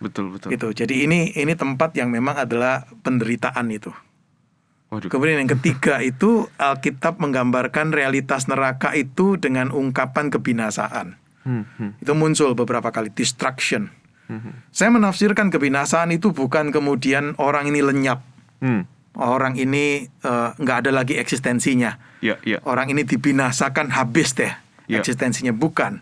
A: Betul.
B: Itu. Jadi ini tempat yang memang adalah penderitaan itu.
A: Waduh.
B: Kemudian yang ketiga itu Alkitab menggambarkan realitas neraka itu dengan ungkapan kebinasaan. Itu muncul beberapa kali, destruction. Saya menafsirkan kebinasaan itu bukan kemudian orang ini lenyap. Orang ini nggak ada lagi eksistensinya. Orang ini dibinasakan, habis deh eksistensinya. Bukan.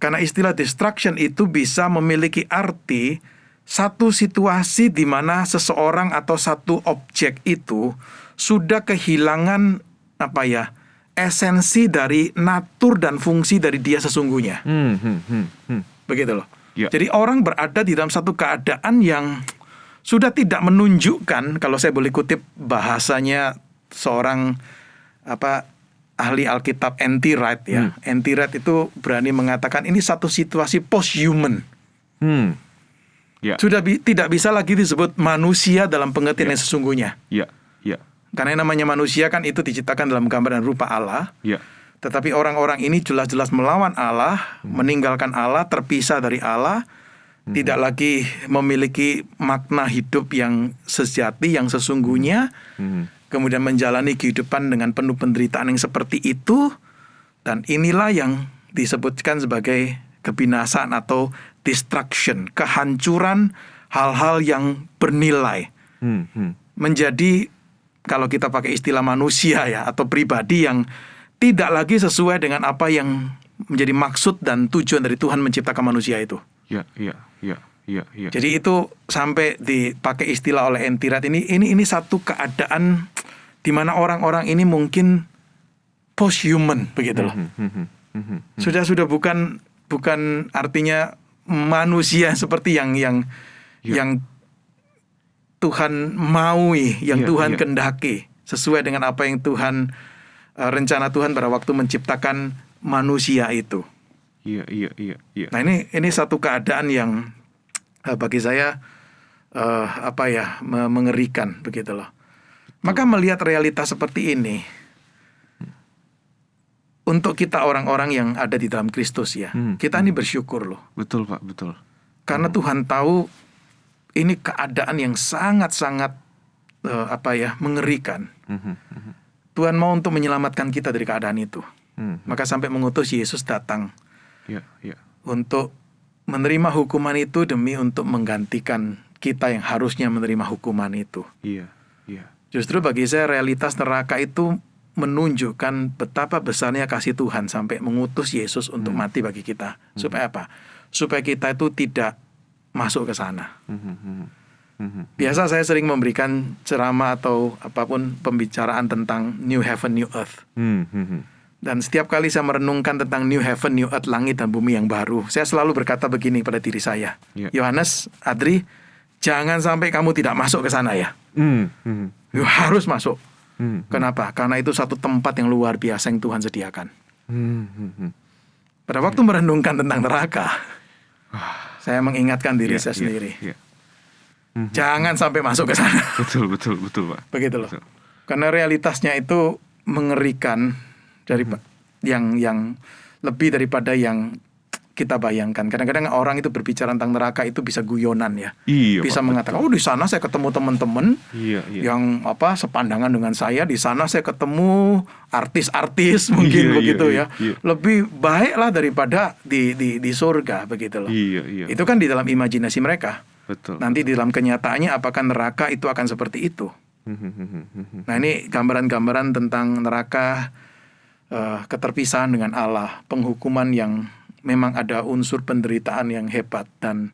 B: Karena istilah destruction itu bisa memiliki arti satu situasi di mana seseorang atau satu objek itu sudah kehilangan esensi dari natur dan fungsi dari dia sesungguhnya. Begitu loh. Jadi orang berada di dalam satu keadaan yang sudah tidak menunjukkan, kalau saya boleh kutip bahasanya seorang ahli Alkitab N.T. Wright ya. N.T. Wright itu berani mengatakan ini satu situasi post-human. Sudah tidak bisa lagi disebut manusia dalam pengertian yang sesungguhnya. Karena yang namanya manusia kan itu diciptakan dalam gambar dan rupa Allah. Tetapi orang-orang ini jelas-jelas melawan Allah, meninggalkan Allah, terpisah dari Allah, tidak lagi memiliki makna hidup yang sejati, yang sesungguhnya, kemudian menjalani kehidupan dengan penuh penderitaan yang seperti itu, dan inilah yang disebutkan sebagai kebinasaan atau destruction, kehancuran hal-hal yang bernilai. Menjadi, kalau kita pakai istilah manusia ya, atau pribadi yang tidak lagi sesuai dengan apa yang menjadi maksud dan tujuan dari Tuhan menciptakan manusia itu. Jadi itu sampai dipakai istilah oleh N.T. Wright ini satu keadaan di mana orang-orang ini mungkin post-human begitu loh. Sudah bukan artinya manusia seperti yang Tuhan maui, yang Tuhan kehendaki, sesuai dengan apa yang Tuhan rencana Tuhan pada waktu menciptakan manusia itu. Nah, ini satu keadaan yang bagi saya mengerikan begitu loh. Maka melihat realitas seperti ini, untuk kita orang-orang yang ada di dalam Kristus ya, kita ini bersyukur loh.
A: Betul Pak, betul.
B: Karena Tuhan tahu ini keadaan yang sangat-sangat mengerikan. Tuhan mau untuk menyelamatkan kita dari keadaan itu. Maka sampai mengutus Yesus datang untuk menerima hukuman itu demi untuk menggantikan kita yang harusnya menerima hukuman itu. Justru bagi saya realitas neraka itu menunjukkan betapa besarnya kasih Tuhan sampai mengutus Yesus untuk mati bagi kita. Supaya apa? Supaya kita itu tidak masuk ke sana. Biasa saya sering memberikan ceramah atau apapun pembicaraan tentang New Heaven, New Earth. Dan setiap kali saya merenungkan tentang New Heaven, New Earth, langit dan bumi yang baru, saya selalu berkata begini pada diri saya. Yohanes, Adri, jangan sampai kamu tidak masuk ke sana ya. You harus masuk. Kenapa? Karena itu satu tempat yang luar biasa yang Tuhan sediakan. Pada waktu merenungkan tentang neraka, saya mengingatkan diri saya sendiri. Jangan sampai masuk ke sana.
A: Betul Pak.
B: Begitu loh. Karena realitasnya itu mengerikan dari yang lebih daripada yang kita bayangkan. Kadang-kadang orang itu berbicara tentang neraka itu bisa guyonan ya. Bisa Pak, mengatakan, di sana saya ketemu teman-teman yang sepandangan dengan saya. Di sana saya ketemu artis-artis mungkin begitu ya. Lebih baiklah daripada di surga begitu loh. Itu kan di dalam imajinasi mereka.
A: Betul.
B: Nanti di dalam kenyataannya apakah neraka itu akan seperti itu? Nah ini gambaran-gambaran tentang neraka, keterpisahan dengan Allah, penghukuman yang memang ada unsur penderitaan yang hebat dan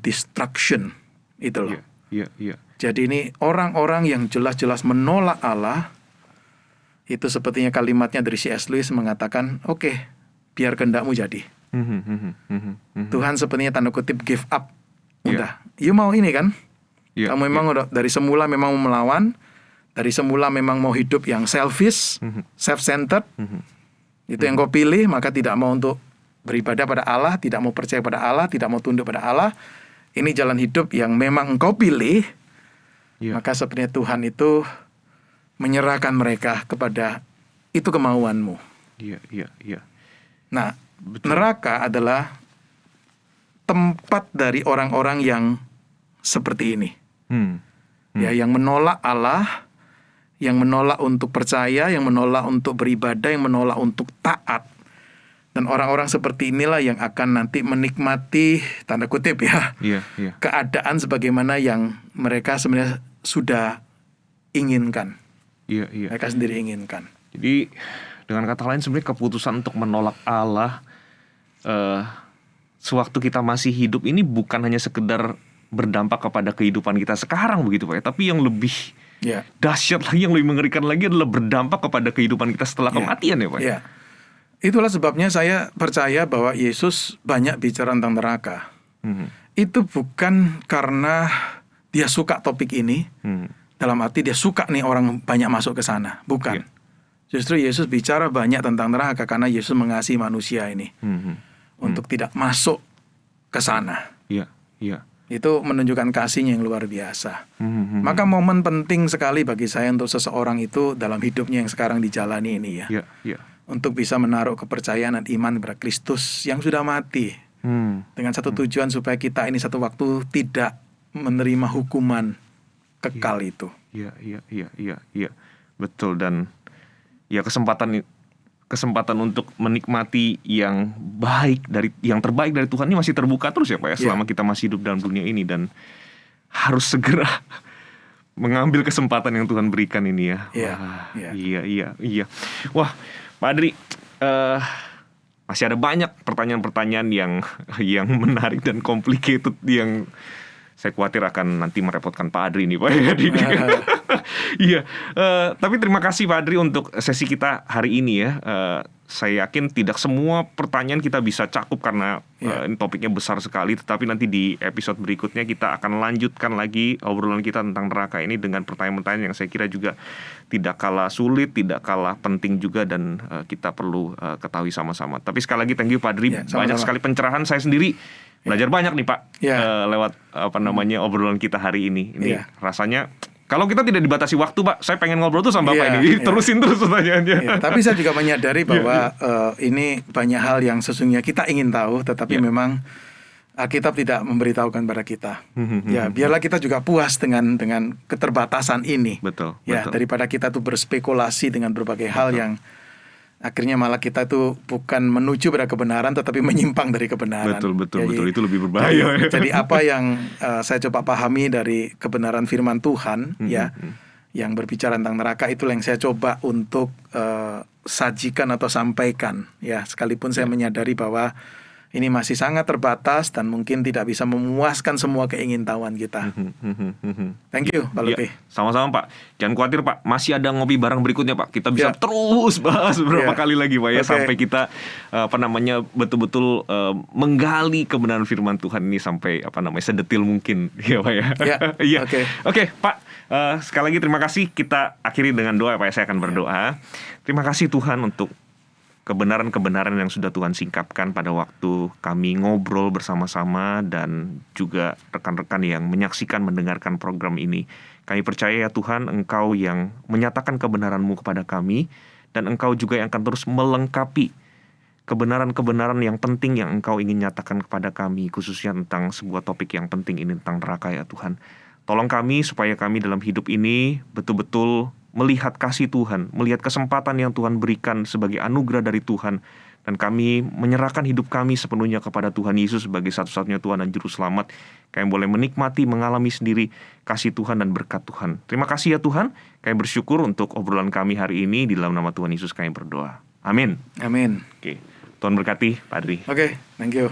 B: destruction itu loh. Jadi ini orang-orang yang jelas-jelas menolak Allah, itu sepertinya kalimatnya dari C.S. Lewis mengatakan, oke, biar kehendakmu jadi. Tuhan sepertinya tanda kutip give up. Udah, you mau ini kan? Kamu memang udah dari semula memang mau melawan, dari semula memang mau hidup yang selfish, self-centered. Itu yang kau pilih, maka tidak mau untuk beribadah pada Allah, tidak mau percaya pada Allah, tidak mau tunduk pada Allah. Ini jalan hidup yang memang engkau pilih. Maka sebenarnya Tuhan itu menyerahkan mereka kepada itu kemauanmu. Nah, betul. Neraka adalah tempat dari orang-orang yang seperti ini. Ya, yang menolak Allah, yang menolak untuk percaya, yang menolak untuk beribadah, yang menolak untuk taat. Dan orang-orang seperti inilah yang akan nanti menikmati, tanda kutip ya, keadaan sebagaimana yang mereka sebenarnya sudah inginkan. Mereka sendiri inginkan.
A: Jadi dengan kata lain sebenarnya keputusan untuk menolak Allah sewaktu kita masih hidup ini bukan hanya sekedar berdampak kepada kehidupan kita sekarang begitu Pak ya, tapi yang lebih dahsyat lagi, yang lebih mengerikan lagi adalah berdampak kepada kehidupan kita setelah kematian ya Pak.
B: Itulah sebabnya saya percaya bahwa Yesus banyak bicara tentang neraka. Itu bukan karena dia suka topik ini, dalam arti dia suka nih orang banyak masuk ke sana. Bukan. Justru Yesus bicara banyak tentang neraka karena Yesus mengasihi manusia ini. Untuk tidak masuk ke sana. Itu menunjukkan kasihnya yang luar biasa. Maka momen penting sekali bagi saya untuk seseorang itu dalam hidupnya yang sekarang dijalani ini ya. Untuk bisa menaruh kepercayaan dan iman kepada Kristus yang sudah mati. Dengan satu tujuan supaya kita ini satu waktu tidak menerima hukuman kekal itu.
A: Betul. Dan ya kesempatan untuk menikmati yang baik yang terbaik dari Tuhan ini masih terbuka terus ya Pak ya, selama kita masih hidup dalam dunia ini, dan harus segera mengambil kesempatan yang Tuhan berikan ini ya. Iya. Wah, Pak Adri, masih ada banyak pertanyaan-pertanyaan yang menarik dan complicated yang saya khawatir akan nanti merepotkan Pak Adri nih Pak. Tapi terima kasih Pak Adri untuk sesi kita hari ini ya. Saya yakin tidak semua pertanyaan kita bisa cakup karena ini topiknya besar sekali. Tetapi nanti di episode berikutnya kita akan lanjutkan lagi obrolan kita tentang neraka ini dengan pertanyaan-pertanyaan yang saya kira juga tidak kalah sulit, tidak kalah penting juga, dan kita perlu ketahui sama-sama. Tapi sekali lagi thank you Pak Adri, banyak sekali pencerahan. Saya sendiri belajar banyak nih Pak lewat obrolan kita hari ini. Ini rasanya kalau kita tidak dibatasi waktu Pak, saya pengen ngobrol tuh sama Bapak ini, terusin terus pertanyaannya.
B: Tapi saya juga menyadari bahwa ini banyak hal yang sesungguhnya kita ingin tahu, tetapi memang Alkitab tidak memberitahukan pada kita. Ya, biarlah kita juga puas dengan keterbatasan ini.
A: Betul.
B: Ya,
A: betul.
B: daripada kita tuh berspekulasi dengan berbagai hal yang akhirnya malah kita tuh bukan menuju pada kebenaran, tetapi menyimpang dari kebenaran.
A: Betul.
B: Jadi,
A: Itu lebih berbahaya.
B: Jadi apa yang saya coba pahami dari kebenaran firman Tuhan, ya, yang berbicara tentang neraka, itulah yang saya coba untuk sajikan atau sampaikan. Ya, sekalipun saya menyadari bahwa ini masih sangat terbatas dan mungkin tidak bisa memuaskan semua keingintahuan kita. Thank you, Pak Lupi.
A: Sama-sama, Pak. Jangan khawatir, Pak. Masih ada ngopi bareng berikutnya, Pak. Kita bisa terus bahas beberapa kali lagi, Pak, ya, sampai kita betul-betul menggali kebenaran firman Tuhan ini sampai sedetil mungkin, ya, Pak, ya. Iya. Oke, Pak. Sekali lagi terima kasih. Kita akhiri dengan doa, Pak. Saya akan berdoa. Terima kasih Tuhan untuk kebenaran-kebenaran yang sudah Tuhan singkapkan pada waktu kami ngobrol bersama-sama dan juga rekan-rekan yang menyaksikan, mendengarkan program ini. Kami percaya ya Tuhan, Engkau yang menyatakan kebenaran-Mu kepada kami, dan Engkau juga yang akan terus melengkapi kebenaran-kebenaran yang penting yang Engkau ingin nyatakan kepada kami, khususnya tentang sebuah topik yang penting ini, tentang neraka ya Tuhan. Tolong kami supaya kami dalam hidup ini betul-betul melihat kasih Tuhan, melihat kesempatan yang Tuhan berikan sebagai anugerah dari Tuhan, dan kami menyerahkan hidup kami sepenuhnya kepada Tuhan Yesus sebagai satu-satunya Tuhan dan Juru Selamat. Kami boleh menikmati, mengalami sendiri kasih Tuhan dan berkat Tuhan. Terima kasih ya Tuhan. Kami bersyukur untuk obrolan kami hari ini. Di dalam nama Tuhan Yesus kami berdoa. Amin.
B: Amin.
A: Oke, Tuhan berkati, Pak Adri.
B: Oke, thank you.